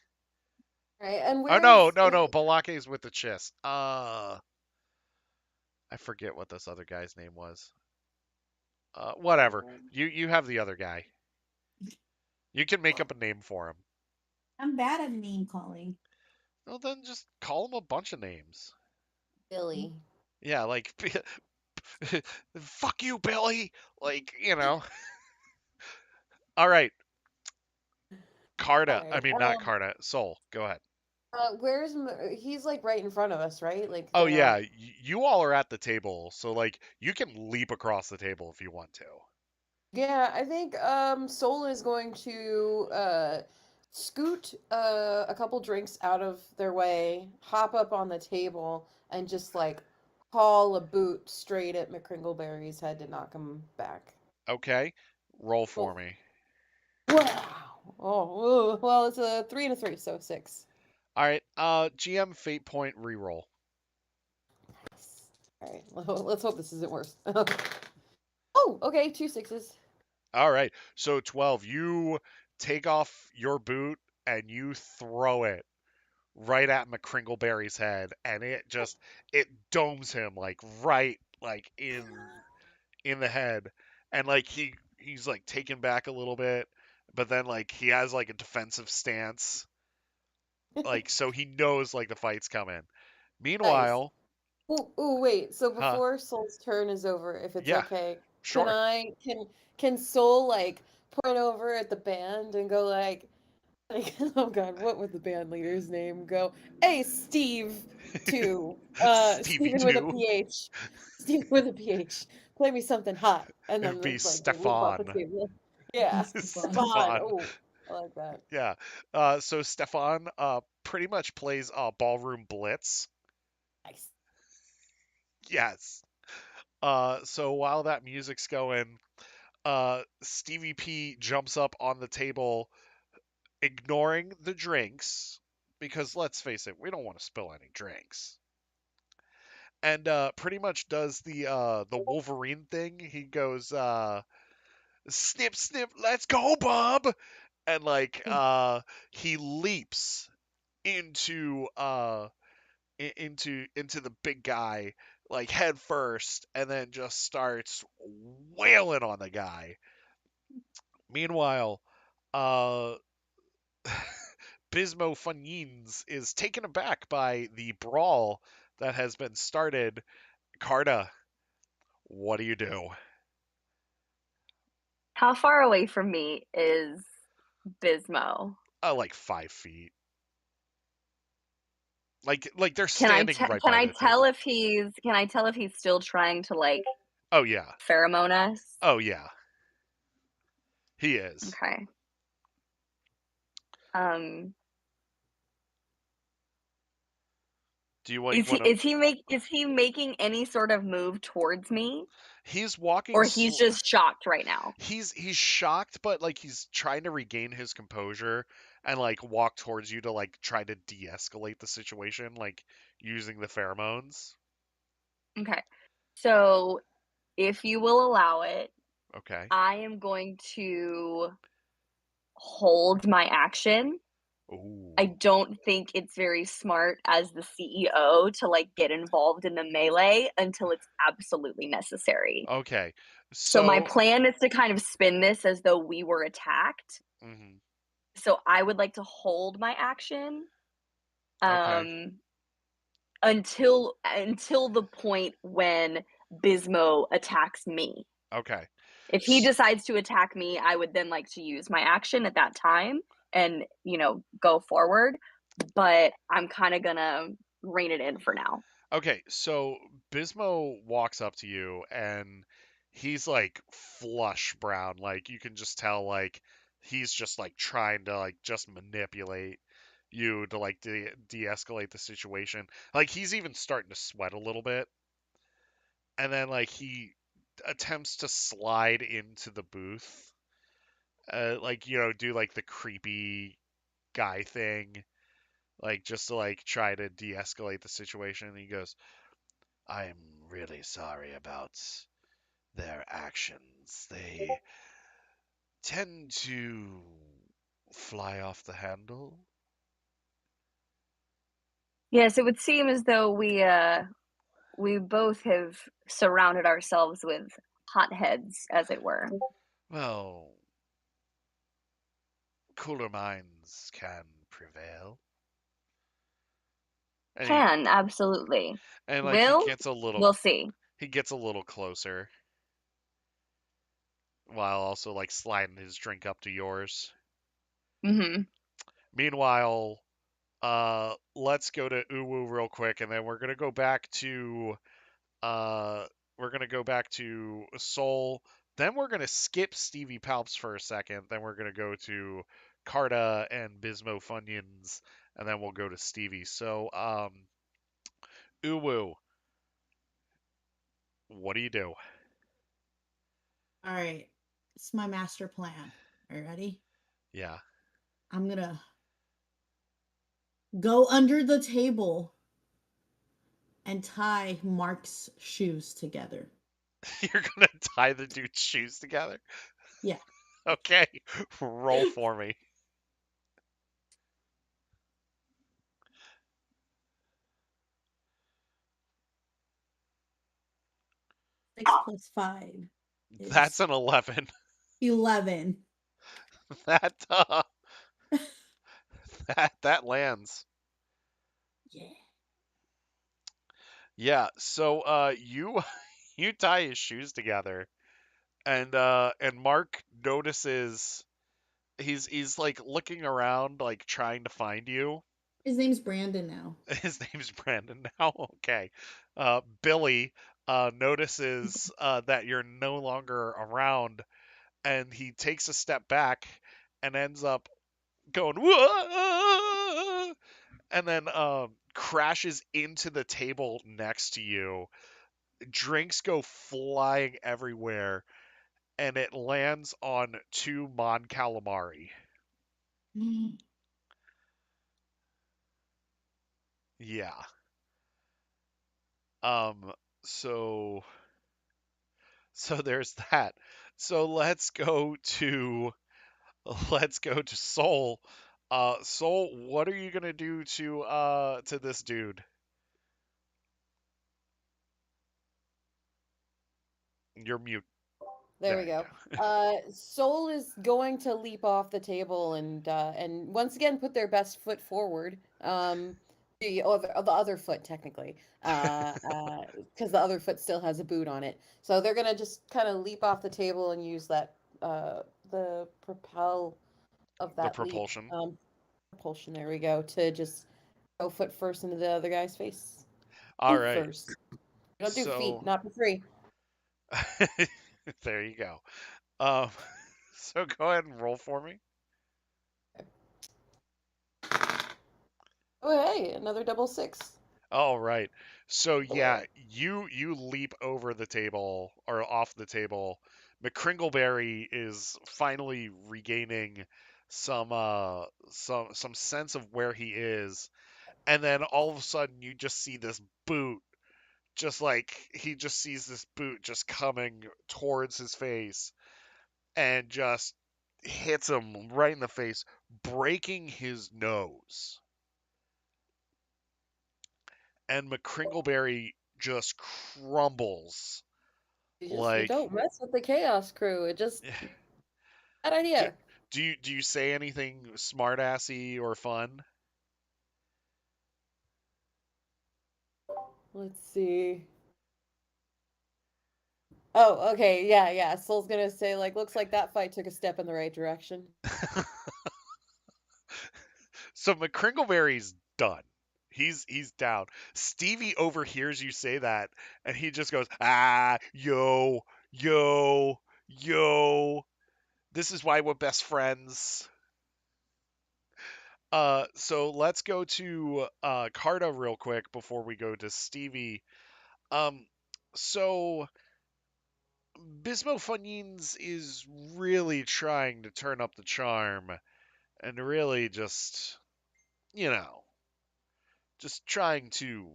right. And Oh no, where's no, no, Balake's with the chist. I forget what this other guy's name was. Whatever. You have the other guy. You can make up a name for him. I'm bad at name calling. Well, then just call him a bunch of names. Billy? Yeah, like fuck you, Billy. Like, you know. All right, All Carta. I right. mean, not Carta. Soul. Go ahead. He's like right in front of us, right? Like Oh they're yeah, not. you all are at the table, so like you can leap across the table if you want to. Yeah, I think Soul is going to scoot a couple drinks out of their way, hop up on the table, and just like haul a boot straight at McCringleberry's head to knock him back. Okay, roll for Oh, me. wow. Oh, well, it's a 3 and a 3, so 6. All right, GM Fate Point reroll. Nice. All right, let's hope this isn't worse. Oh, okay, 2 6s. All right, so 12. You take off your boot and you throw it right at McCringleberry's head, and it domes him like right like in the head, and like he's like taken back a little bit, but then like he has like a defensive stance, like so he knows like the fight's coming. Nice. Meanwhile, Ooh, wait. So huh? before Soul's turn is over, if it's Yeah, okay, can sure. I can Soul like point over at the band and go like oh God, what would the band leader's name go? Hey, Steve, too. Stevie Steven with a too. PH. Steve with a PH. Play me something hot, and It'd then be like they leap off the Stefan. table. Yeah, Stefan. Stefan. Oh, I like that. Yeah. So Stefan pretty much plays ballroom blitz. Nice. Yes. So while that music's going, Stevie P jumps up on the table, ignoring the drinks, because let's face it, we don't want to spill any drinks. And pretty much does the Wolverine thing. He goes, snip snip, let's go, bub, and like he leaps into into the big guy like head first, and then just starts wailing on the guy. Meanwhile, uh Bismo Funyuns is taken aback by the brawl that has been started. Carta, what do you do? How far away from me is Bismo? Like 5 feet. Like they're Can I standing right can by I the tell table. if he's still trying to like Oh yeah. pheromone us? Oh yeah. He is. Okay. Um, Do you like want to? is he making any sort of move towards me, He's walking. or he's just shocked right now? He's shocked, but like he's trying to regain his composure and like walk towards you to like try to de-escalate the situation, like using the pheromones. Okay. So if you will allow it, Okay. I am going to hold my action. I Ooh. don't think it's very smart as the CEO to like get involved in the melee until it's absolutely necessary. Okay. So my So. plan is to kind of spin this as though we were attacked. Mhm. So I would like to hold my action Okay. um until the point when Bismo attacks me. Okay. If he S- decides to attack me, I would then like to use my action at that time and, go forward, but I'm kind of gonna rein it in for now. Okay, so Bismo walks up to you and he's like flush brown, like you can just tell like he's just like trying to like just manipulate you to like de-escalate the situation. Like he's even starting to sweat a little bit, and then like he attempts to slide into the booth, like do like the creepy guy thing, like just to like try to de-escalate the situation. And he goes, "I'm really sorry about their actions. They tend to fly off the handle." Yes, it would seem as though we both have surrounded ourselves with hotheads, as it were. Well, cooler minds can prevail. And he Can, absolutely. and like Will? We'll see. he gets a little closer while also like sliding his drink up to yours. Mhm. Meanwhile, let's go to Uwu real quick, and then uh we're gonna go back to Soul. Then we're gonna skip Stevie Palps for a second. Then we're gonna go to Carta and Bismo Funyuns, and then we'll go to Stevie. So, Uwu, what do you do? All right. It's my master plan. Are you ready? Yeah. I'm gonna go under the table and tie Mark's shoes together. You're gonna tie the dude's shoes together? Yeah. Okay. Roll for me. 6 plus 5 That's is an 11. 11. That that lands. Yeah. Yeah, so you you tie his shoes together, and Mark notices he's like looking around like trying to find you. His name's Brandon now. His name's Brandon now. Okay. Billy notices that you're no longer around, and he takes a step back and ends up going whoa, and then crashes into the table next to you. Drinks go flying everywhere, and it lands on two Mon Calamari. Yeah. Um. So there's that. So let's go to Soul. Soul, what are you gonna do to this dude? You're mute. There we There you go. go. Soul is going to leap off the table and once again put their best foot forward. The other foot technically, because the other foot still has a boot on it. So they're gonna just kind of leap off the table and use that the propel of The that leap propulsion. propulsion. There we go to just go foot first into the other guy's face. All Boot right. first. We don't do feet, So not for free. there you go. Um. So go ahead and roll for me. Oh, hey, another double six. All right. So yeah, Boy. you leap over the table or off the table. McCringleberry is finally regaining some sense of where he is, and then all of a sudden you just see this boot, just like he just sees this boot just coming towards his face and just hits him right in the face, breaking his nose. And McCringleberry just crumbles. You Like, don't mess with the Chaos Crew. It just bad do, idea. do you say anything smartassy or fun? Let's see. Oh, okay, yeah, yeah. Soul's gonna say like, looks like that fight took a step in the right direction. So McCringleberry's done. He's down. Stevie overhears you say that, and he just goes, "Ah, yo. This is why we're best friends." So let's go to Carta real quick before we go to Stevie. Um, so Bismo Funyuns is really trying to turn up the charm and really just, you know, just trying to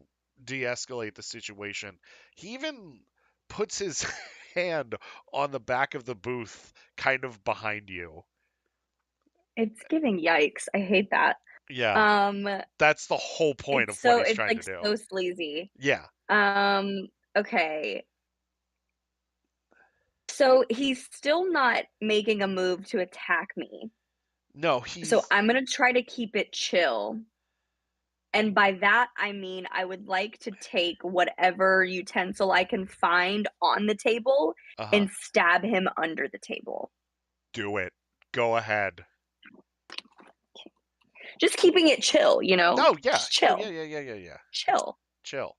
de-escalate the situation. He even puts his hand on the back of the booth kind of behind you. It's giving yikes. I hate that. Yeah, Um, that's the whole point of it's what so he's it's trying to like do. so sleazy. Yeah. Okay. So he's still not making a move to attack me. No, So he's I'm gonna try to keep it chill. And by that, I mean I would like to take whatever utensil I can find on the table uh-huh. and stab him under the table. Do it. Go ahead. Just keeping it chill, you know? Oh yeah. Just Oh yeah, chill. yeah, yeah, yeah, yeah. Chill. Chill.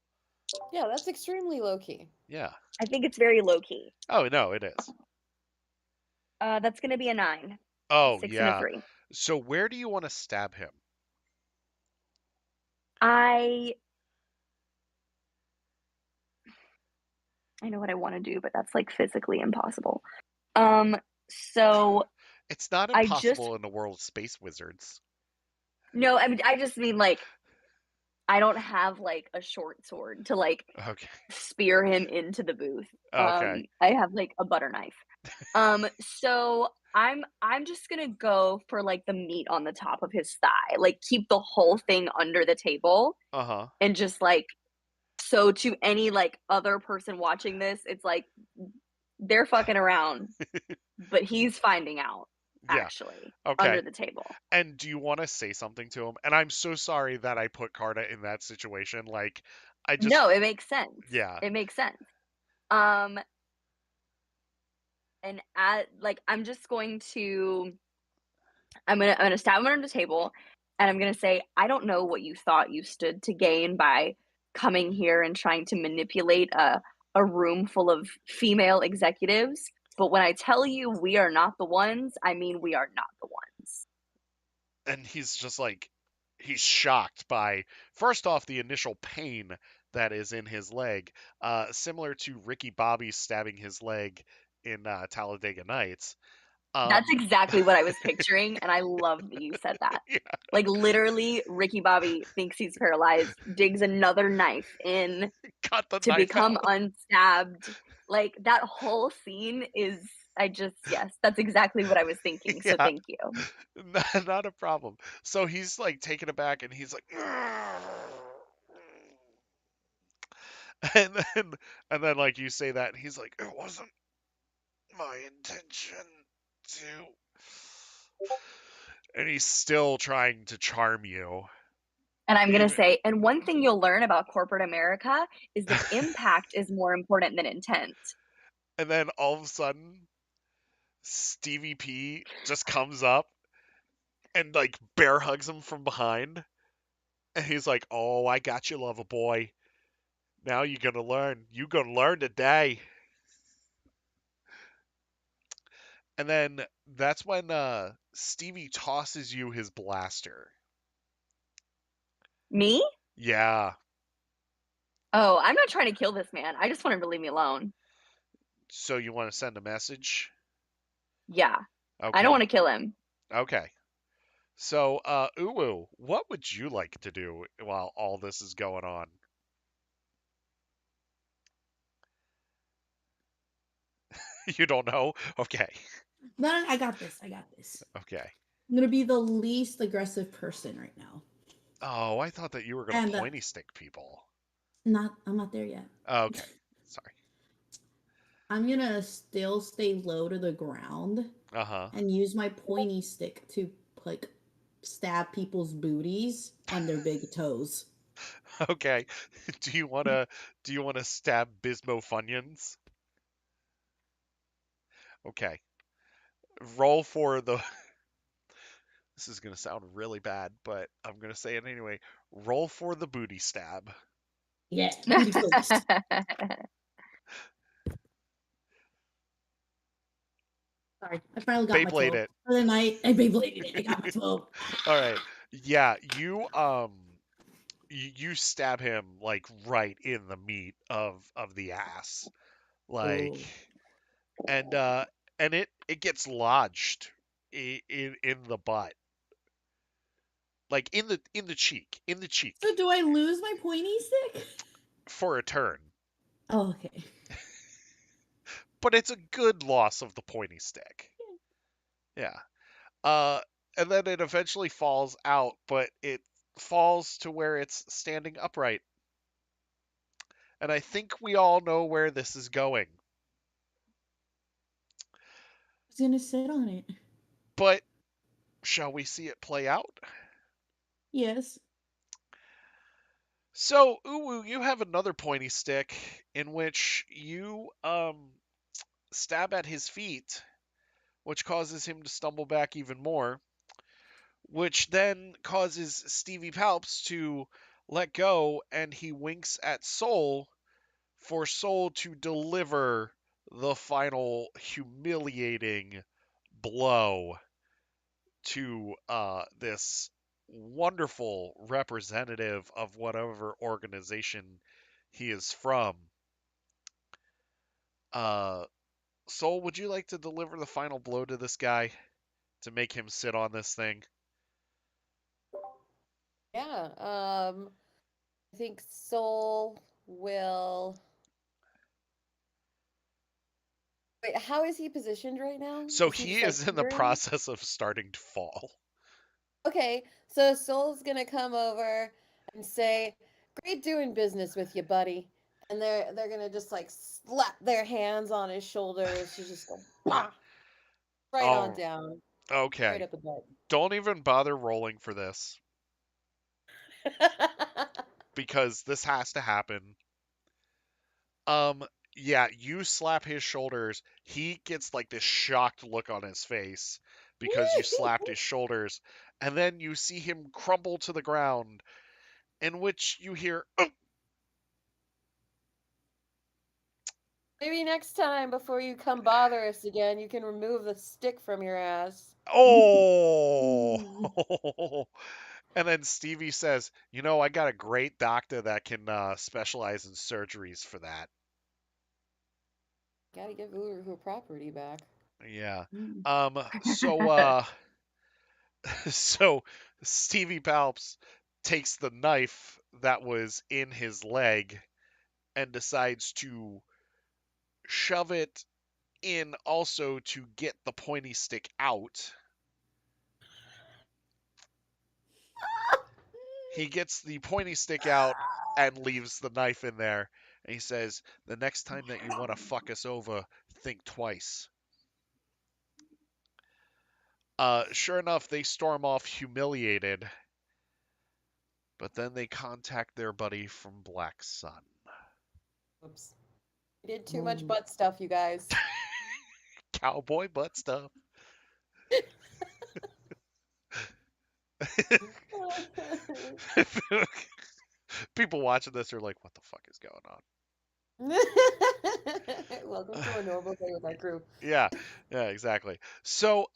Yeah, that's extremely low key. Yeah. I think it's very low key. Oh no, it is. That's gonna be a 9. Oh 6 and a yeah. 3. So where do you want to stab him? I I know what I want to do, but that's like physically impossible. Um, so It's not I just impossible in the world of space wizards. no, I mean I just mean like I don't have like a short sword to like Okay. spear him into the booth. Okay. I have like a butter knife. So I'm just gonna go for like the meat on the top of his thigh, like keep the whole thing under the table Uh-huh. and just like so to any like other person watching this, it's like they're fucking around, but he's finding out Yeah. actually Okay. under the table. And do you want to say something to him? And I'm so sorry that I put Carta in that situation. Like, I just, No, it makes sense. yeah. It makes sense. Um, and at like I'm gonna stab him under the table, and I'm gonna say, I don't know what you thought you stood to gain by coming here and trying to manipulate a room full of female executives. But when I tell you we are not the ones, I mean we are not the ones. And he's just like, he's shocked by, first off, the initial pain that is in his leg, similar to Ricky Bobby stabbing his leg in Talladega Nights. That's Um, exactly what I was picturing, and I love that you said that. yeah, Like literally, Ricky Bobby thinks he's paralyzed, digs another knife in cut the to knife become out. unstabbed. Like that whole scene is I just yes, that's exactly what I was thinking. So Yeah, thank you. not a problem. So he's like taken aback and he's like, and then like you say that and he's like, it wasn't my intention to, and he's still trying to charm you. And I'm going to Even, say, and one thing you'll learn about corporate America is that impact is more important than intent. and then all of a sudden, Stevie P just comes up and like bear hugs him from behind, and he's like, "Oh, I got you, lover boy. Now you're gonna learn. You gonna learn today." And then that's when Stevie tosses you his blaster. Me? Yeah. Oh, I'm not trying to kill this man. I just want him to leave me alone. So you want to send a message? Yeah. I don't Okay. want to kill him. Okay. So, Uwu, what would you like to do while all this is going on? You don't know? Okay. No, no, I got this. I got this. Okay. I'm gonna be the least aggressive person right now, Oh, I thought that you were gonna and pointy stick people. not. I'm not there yet. Okay. Sorry. I'm gonna still stay low to the ground Uh-huh. and use my pointy stick to like stab people's booties and their big toes. Okay. Do you wanna stab Bismo Funyuns? Okay. Roll for the This is gonna sound really bad, but I'm gonna say it anyway. Roll for the booty stab. Yeah, booty first. Sorry, I finally got my Beyblade 12 it. for the night. I Beybladed it. I got my 12. All right. Yeah, you stab him like right in the meat of the ass. Like Oh, and it gets lodged in the butt. Like in the so cheek do I lose my pointy stick? for a turn. Oh, okay. But it's a good loss of the pointy stick. Yeah. Uh and then it eventually falls out, but it falls to where it's standing upright. And I think we all know where this is going. I was gonna sit on it. But shall we see it play out? Yes. So, Uwu, you have another pointy stick in which you stab at his feet, which causes him to stumble back even more, which then causes Stevie Palps to let go, and he winks at Soul for Soul to deliver the final humiliating blow to this wonderful representative of whatever organization he is from. Uh, Soul, would you like to deliver the final blow to this guy to make him sit on this thing? Yeah. I think Soul will. Wait, how is he positioned right now? So Is he he just like is in the hovering? process of starting to fall. Okay, so Soul's gonna come over and say, "Great doing business with you, buddy." And they're gonna just like slap their hands on his shoulders to just go bah, right on Oh, down, right okay. up the butt. Don't even bother rolling for this because this has to happen. Um, yeah, you slap his shoulders. He gets like this shocked look on his face because you slapped his shoulders, and then you see him crumble to the ground, in which you hear, Maybe next time before you come bother us again, you can remove the stick from your ass. oh. And then Stevie says, I got a great doctor that can specialize in surgeries for that. Gotta give Uber her property back. Yeah. Mm. So so Stevie Palps takes the knife that was in his leg and decides to shove it in also to get the pointy stick out. He gets the pointy stick out and leaves the knife in there. And he says, "The next time that you want to fuck us over, think twice." Sure enough, they storm off humiliated, but then they contact their buddy from Black Sun. Oops. We did too much Oh. butt stuff, you guys. Cowboy butt stuff. People watching this are like, what the fuck is going on? Welcome to a normal day with our crew. Yeah, yeah, exactly. So,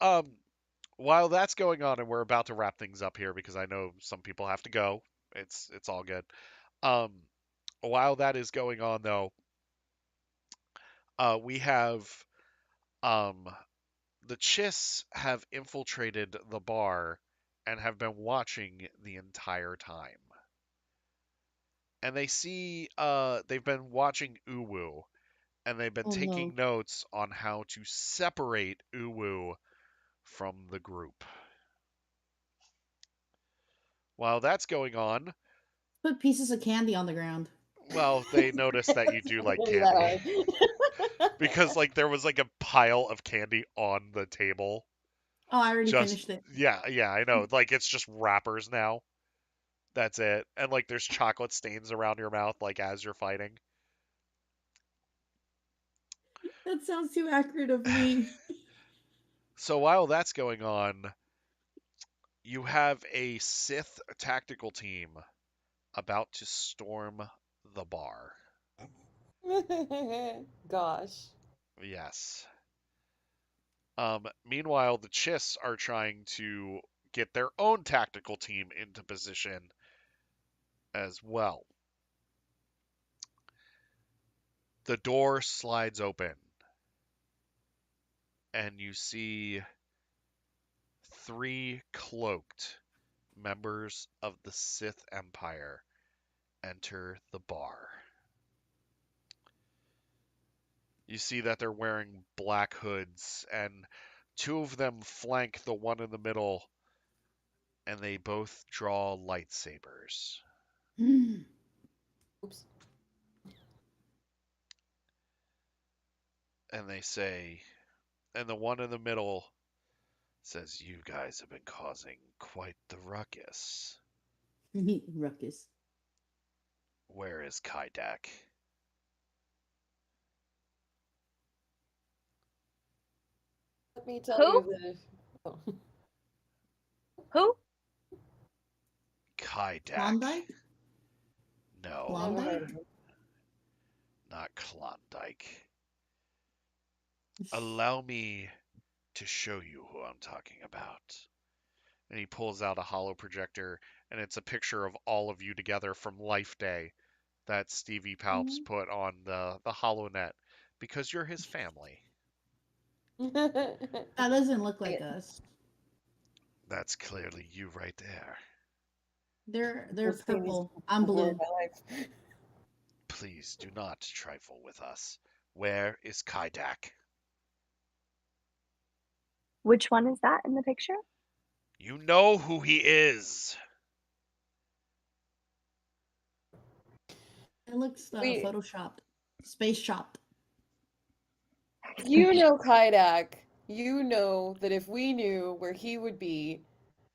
while that's going on and we're about to wrap things up here because I know some people have to go It's all good. Um, while that is going on, though, we have um, the Chiss have infiltrated the bar and have been watching the entire time. And they see they've been watching Uwu and they've been Oh taking no. notes on how to separate Uwu from the group. While that's going on, Put pieces of candy on the ground. well, they notice that you It's do not like really that candy hard. because like there was like a pile of candy on the table. Oh, I already Just finished it. yeah, I know. Like it's just wrappers now. That's it. And like there's chocolate stains around your mouth like as you're fighting. That sounds too accurate of me. So while that's going on, you have a Sith tactical team about to storm the bar. Gosh. Yes. Meanwhile, the Chiss are trying to get their own tactical team into position as well. The door slides open, and you see three cloaked members of the Sith Empire enter the bar. You see that they're wearing black hoods, and two of them flank the one in the middle, and they both draw lightsabers. Oops. And they say, and the one in the middle says, "You guys have been causing quite the ruckus. Ruckus. Where is Kaidak?" Let me tell Who? you that. Oh. Who? Kaidak. Klondike? No, Never heard of Klondike? him. not Klondike. Allow me to show you who I'm talking about. And he pulls out a holo projector, and it's a picture of all of you together from Life Day that Stevie Palps Oh. put on the HoloNet because you're his family. That doesn't look like I- us. That's clearly you right there. They're Never seen these purple. people I'm before in blue. my life. Please do not trifle with us. Where is Kaidak? Which one is that in the picture? You know who he is. It looks We, photoshopped. Space chopped. you know Kaidak. You know that if we knew where he would be,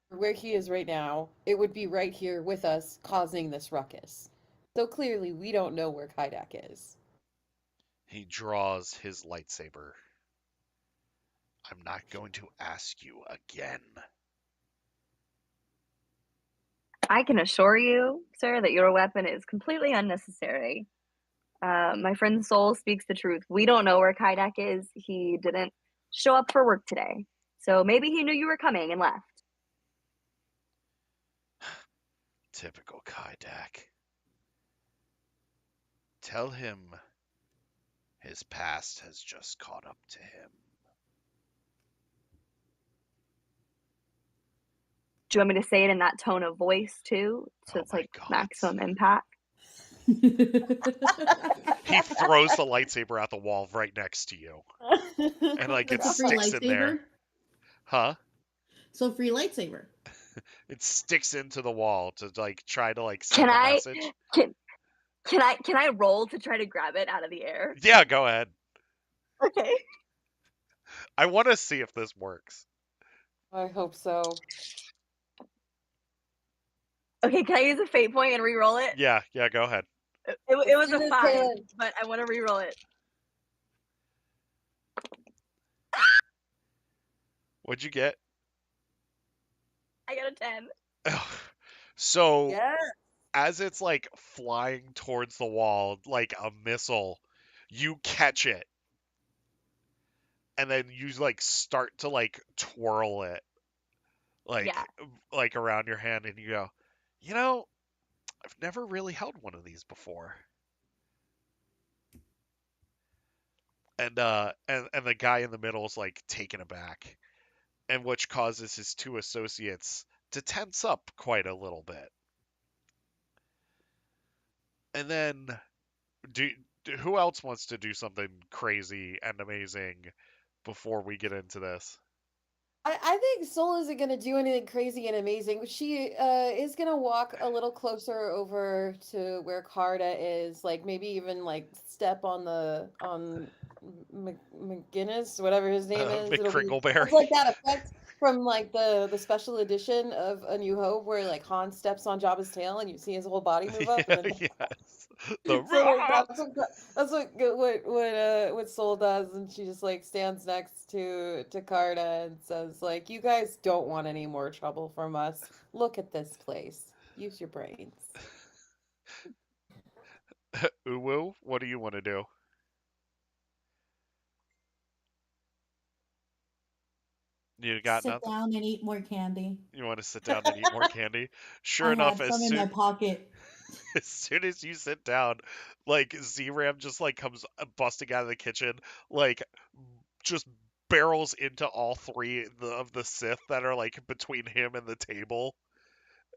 or where he is right now, it would be right here with us, causing this ruckus. So clearly, we don't know where Kaidak is. He draws his lightsaber. I'm not going to ask you again. I can assure you, sir, that your weapon is completely unnecessary. My friend Soul speaks the truth. We don't know where Kaidak is. He didn't show up for work today. So maybe he knew you were coming and left. Typical Kaidak. Tell him his past has just caught up to him. Do you want me to say it in that tone of voice too? So Oh it's my like god. maximum impact. He throws the lightsaber at the wall right next to you. And like it That's a free sticks in there. lightsaber. Huh? So free lightsaber. It sticks into the wall to like try to like Can send a I message. can I roll to try to grab it out of the air? Yeah, go ahead. Okay. I want to see if this works. I hope so. Okay, can I use a fate point and re-roll it? Yeah, go ahead. It was Do a this, 5, Kaylin. but I want to re-roll it. What'd you get? I got a 10. So Yeah. as it's like flying towards the wall like a missile, you catch it. And then you like start to like twirl it Yeah. like around your hand and you go, "You know, I've never really held one of these before. And the guy in the middle is like taken aback, and which causes his two associates to tense up quite a little bit. And then do, who else wants to do something crazy and amazing before we get into this? I think Soul isn't gonna do anything crazy and amazing. She is gonna walk a little closer over to where Carta is, like maybe even like step on McGinnis, whatever his name is. It'll be McCringleberry. it's like that effect from like the special edition of A New Hope where like Han steps on Jabba's tail and you see his whole body move up and then Yes. The so like that's what Soul does, and she just like stands next to Carta and says like, "You guys don't want any more trouble from us. Look at this place. Use your brains." Uwu, what do you want to do? You got Sit nothing? down and eat more candy. You want to sit down and eat more candy? Sure I enough, had some in my pocket. as soon as you sit down, like Z-Ram just like comes busting out of the kitchen, like just barrels into all three of the Sith that are like between him and the table.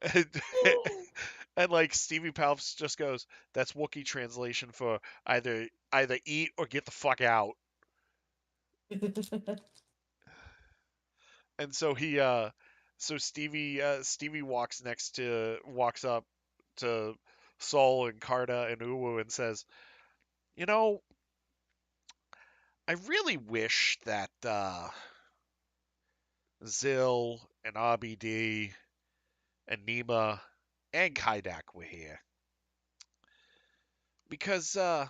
And, and like Stevie Palps just goes, "That's Wookiee translation for either eat or get the fuck out." And so Stevie walks up to Sol and Carta and Uwu and says, "You know, I really wish that Zill and RBD and Nima and Kaidak were here because I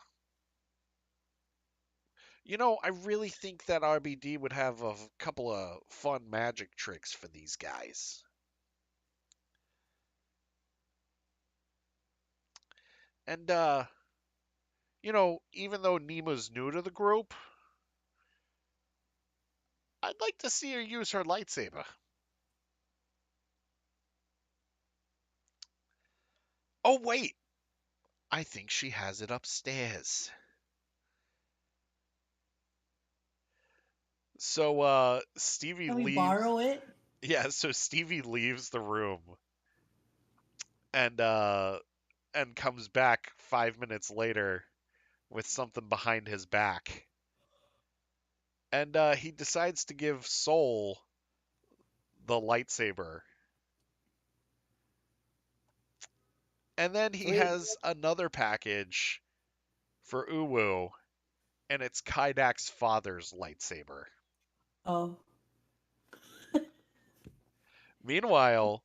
really think that RBD would have a couple of fun magic tricks for these guys." And even though Nima's new to the group, I'd like to see her use her lightsaber. Oh wait, I think she has it upstairs. So Stevie Can we leaves. borrow it? Yeah, so Stevie leaves the room and comes back 5 minutes later with something behind his back. And he decides to give Soul the lightsaber. And then he Sweet. has another package for Uwu, and it's Kaidak's father's lightsaber. Oh. Meanwhile,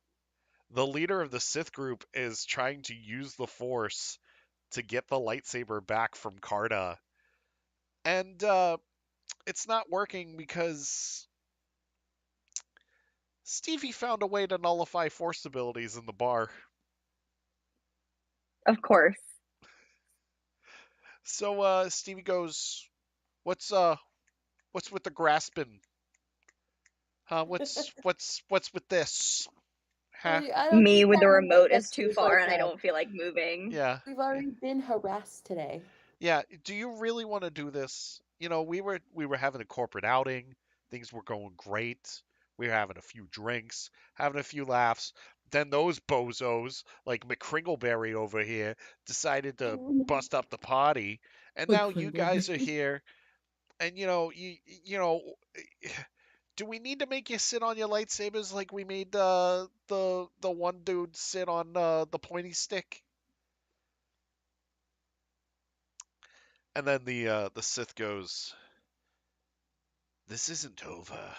the leader of the Sith group is trying to use the Force to get the lightsaber back from Carta. And it's not working because Stevie found a way to nullify Force abilities in the bar. Of course. So Stevie goes, "What's with the grasping? Huh? What's with this? Huh?" I don't Me think with that the remote remote is gets too used far like and I that. don't feel like moving. Yeah. We've already been harassed today. Yeah, do you really want to do this? We were having a corporate outing. Things were going great. We were having a few drinks, having a few laughs. Then those bozos, like McCringleberry over here, decided to bust up the party. And With now you guys are Kringleberry. here, and do we need to make you sit on your lightsabers like we made the one dude sit on the pointy stick? And then the Sith goes, "This isn't over.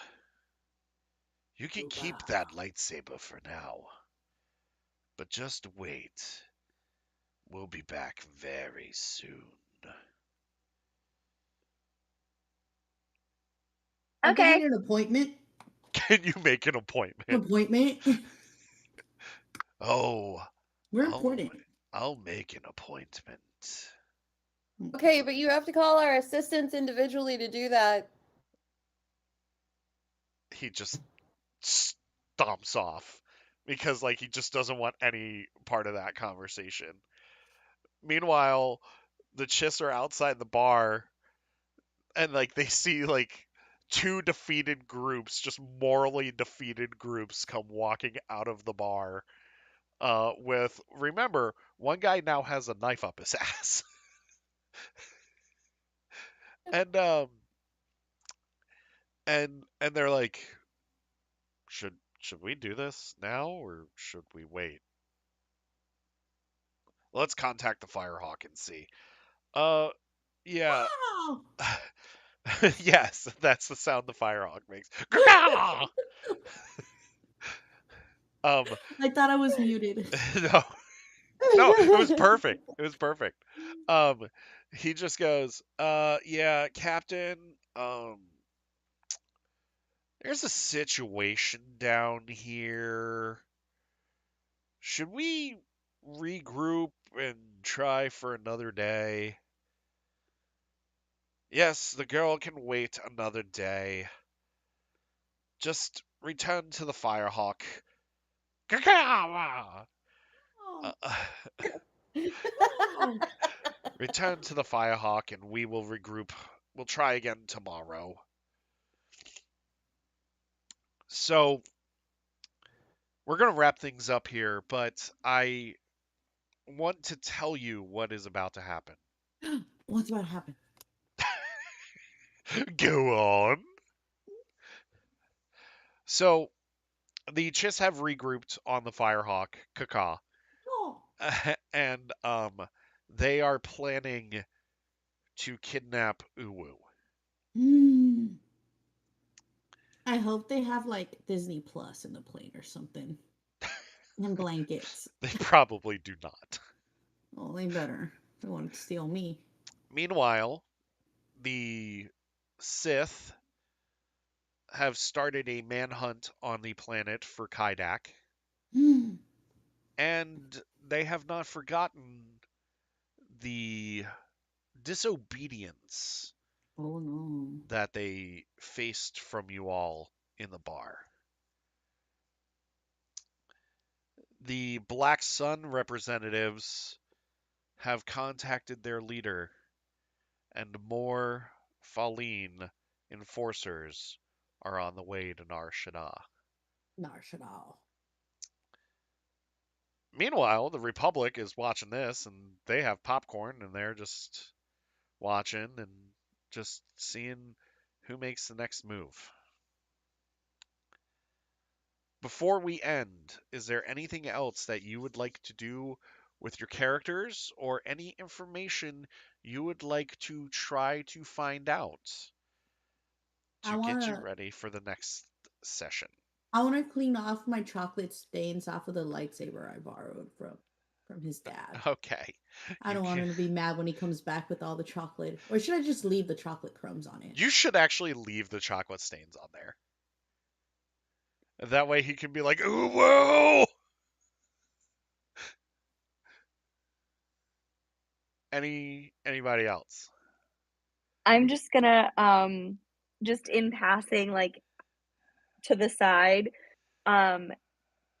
You can keep that lightsaber for now, but just wait. We'll be back very soon." I'm Okay. getting an appointment. Can you make an An appointment? appointment. Oh, We're I'll important. I'll make an appointment. Okay, but you have to call our assistants individually to do that. He just stomps off. because like he just doesn't want any part of that conversation. Meanwhile, the Chiss are outside the bar and like they see like two defeated groups, just morally defeated groups come walking out of the bar with, remember, one guy now has a knife up his ass. and and they're like, should we do this now or should we wait? Let's contact the Firehawk and see. Uh, yeah. Wow. Yes, that's the sound the Firehawk makes. um, I thought I was muted. no, no, it was perfect. It was perfect. Um, he just goes, yeah, Captain, there's a situation down here. Should we regroup and try for another day? Yes, the girl can wait another day. Just return to the Firehawk. Oh, Uh, oh. return to the Firehawk and we will regroup. We'll try again tomorrow. So, we're going to wrap things up here, but I want to tell you what is about to happen. What's about to happen? Go on. So, the Chiss have regrouped on the Firehawk, Kaka, Oh. and they are planning to kidnap Uwu. Hmm. I hope they have like Disney Plus in the plane or something. And blankets. They probably do not. Oh, they better. They want to steal me. Meanwhile, the Sith have started a manhunt on the planet for Kaidak, Hmm. and they have not forgotten the disobedience Oh no. that they faced from you all in the bar. The Black Sun representatives have contacted their leader, and more Faline enforcers are on the way to Nar Shaddaa. Narshadal. Meanwhile, the Republic is watching this, and they have popcorn, and they're just watching and just seeing who makes the next move. Before we end, is there anything else that you would like to do with your characters or any information you would like to try to find out I to get you wanna ready for the next session? I wanna clean off my chocolate stains off of the lightsaber I borrowed from his dad. Okay. I You don't want can him to be mad when he comes back with all the chocolate. Or should I just leave the chocolate crumbs on it? you should actually leave the chocolate stains on there. That way he can be like, "Ooh, whoa!" Anybody else? I'm just gonna just in passing, like to the side, um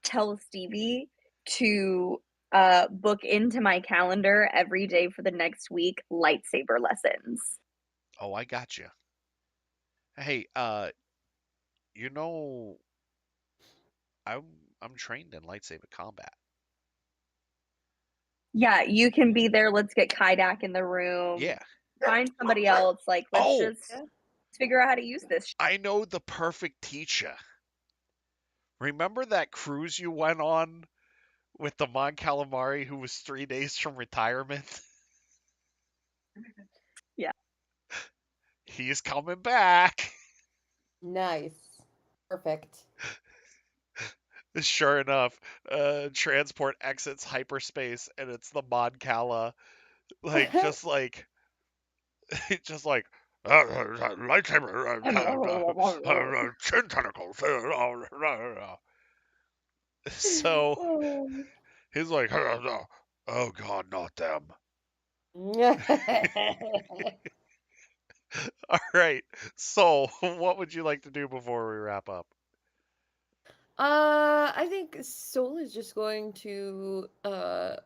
tell Stevie to book into my calendar every day for the next week lightsaber lessons. Oh, I got you. Hey, you know, I'm I'm trained in lightsaber combat. Yeah, you can be there. Let's get Kaidak in the room. Yeah. Find somebody else. Like, let's Oh, just figure out how to use this. I know the perfect teacher. Remember that cruise you went on with the Mon Calamari who was 3 days from retirement? Yeah. He's coming back. Nice. Perfect. Sure enough, transport exits hyperspace and it's the Mon Cala, like just like just like lightsaber chin tentacles. So he's like, oh god, not them. All right. So, what would you like to do before we wrap up? I think Soul is just going to put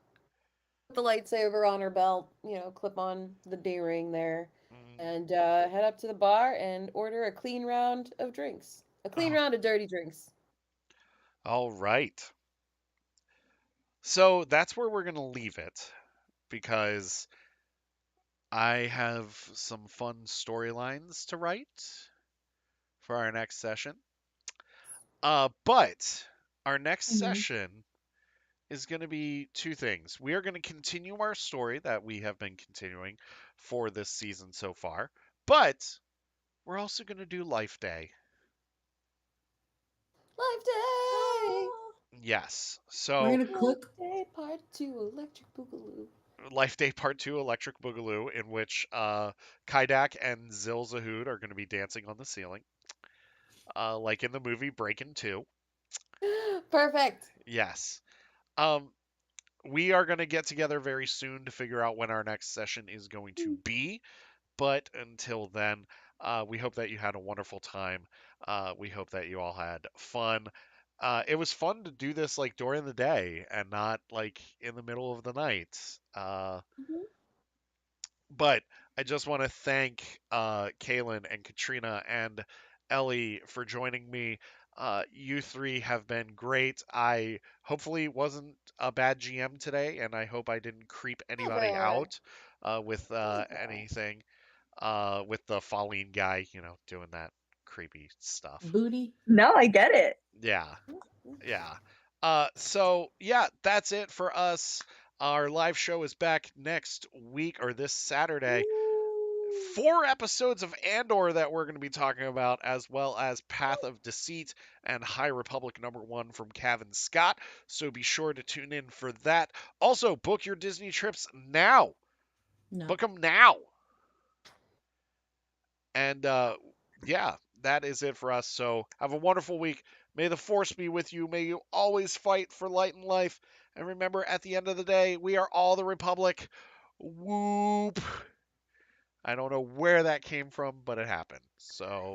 the lightsaber on her belt, clip on the D ring there, Mm, and head up to the bar and order a clean round of drinks. A clean oh, round of dirty drinks. all right. So that's where we're going to leave it because I have some fun storylines to write for our next session. But our next Mm-hmm. session is going to be two things. We are going to continue our story that we have been continuing for this season so far, but we're also going to do Life Day. Life Day! Yes. We're So, gonna Life cook. Day Part 2 Electric Boogaloo. Life Day Part 2 Electric Boogaloo, in which Kaidak and Zil Zahood are going to be dancing on the ceiling, like in the movie Breakin' 2. Perfect. Yes. Um, we are going to get together very soon to figure out when our next session is going to be. But until then, we hope that you had a wonderful time. We hope that you all had fun. It was fun to do this like during the day and not like in the middle of the night. Mhm. But I just want to thank Kaylin and Katrina and Ellie for joining me. You three have been great. I hopefully wasn't a bad GM today, and I hope I didn't creep anybody Never. out with Never. anything. With the Falleen guy, doing that creepy stuff. Booty. No, I get it. Yeah, yeah. So yeah, that's it for us. Our live show is back next week or this Saturday. Woo. 4 episodes of Andor that we're going to be talking about, as well as Path of Deceit and High Republic #1 from Cavan Scott. So be sure to tune in for that. Also, book your Disney trips now. No. Book them now. And yeah, that is it for us. So have a wonderful week. May the force be with you. May you always fight for light and life. And remember, at the end of the day, we are all the Republic. Whoop. I don't know where that came from, but it happened. So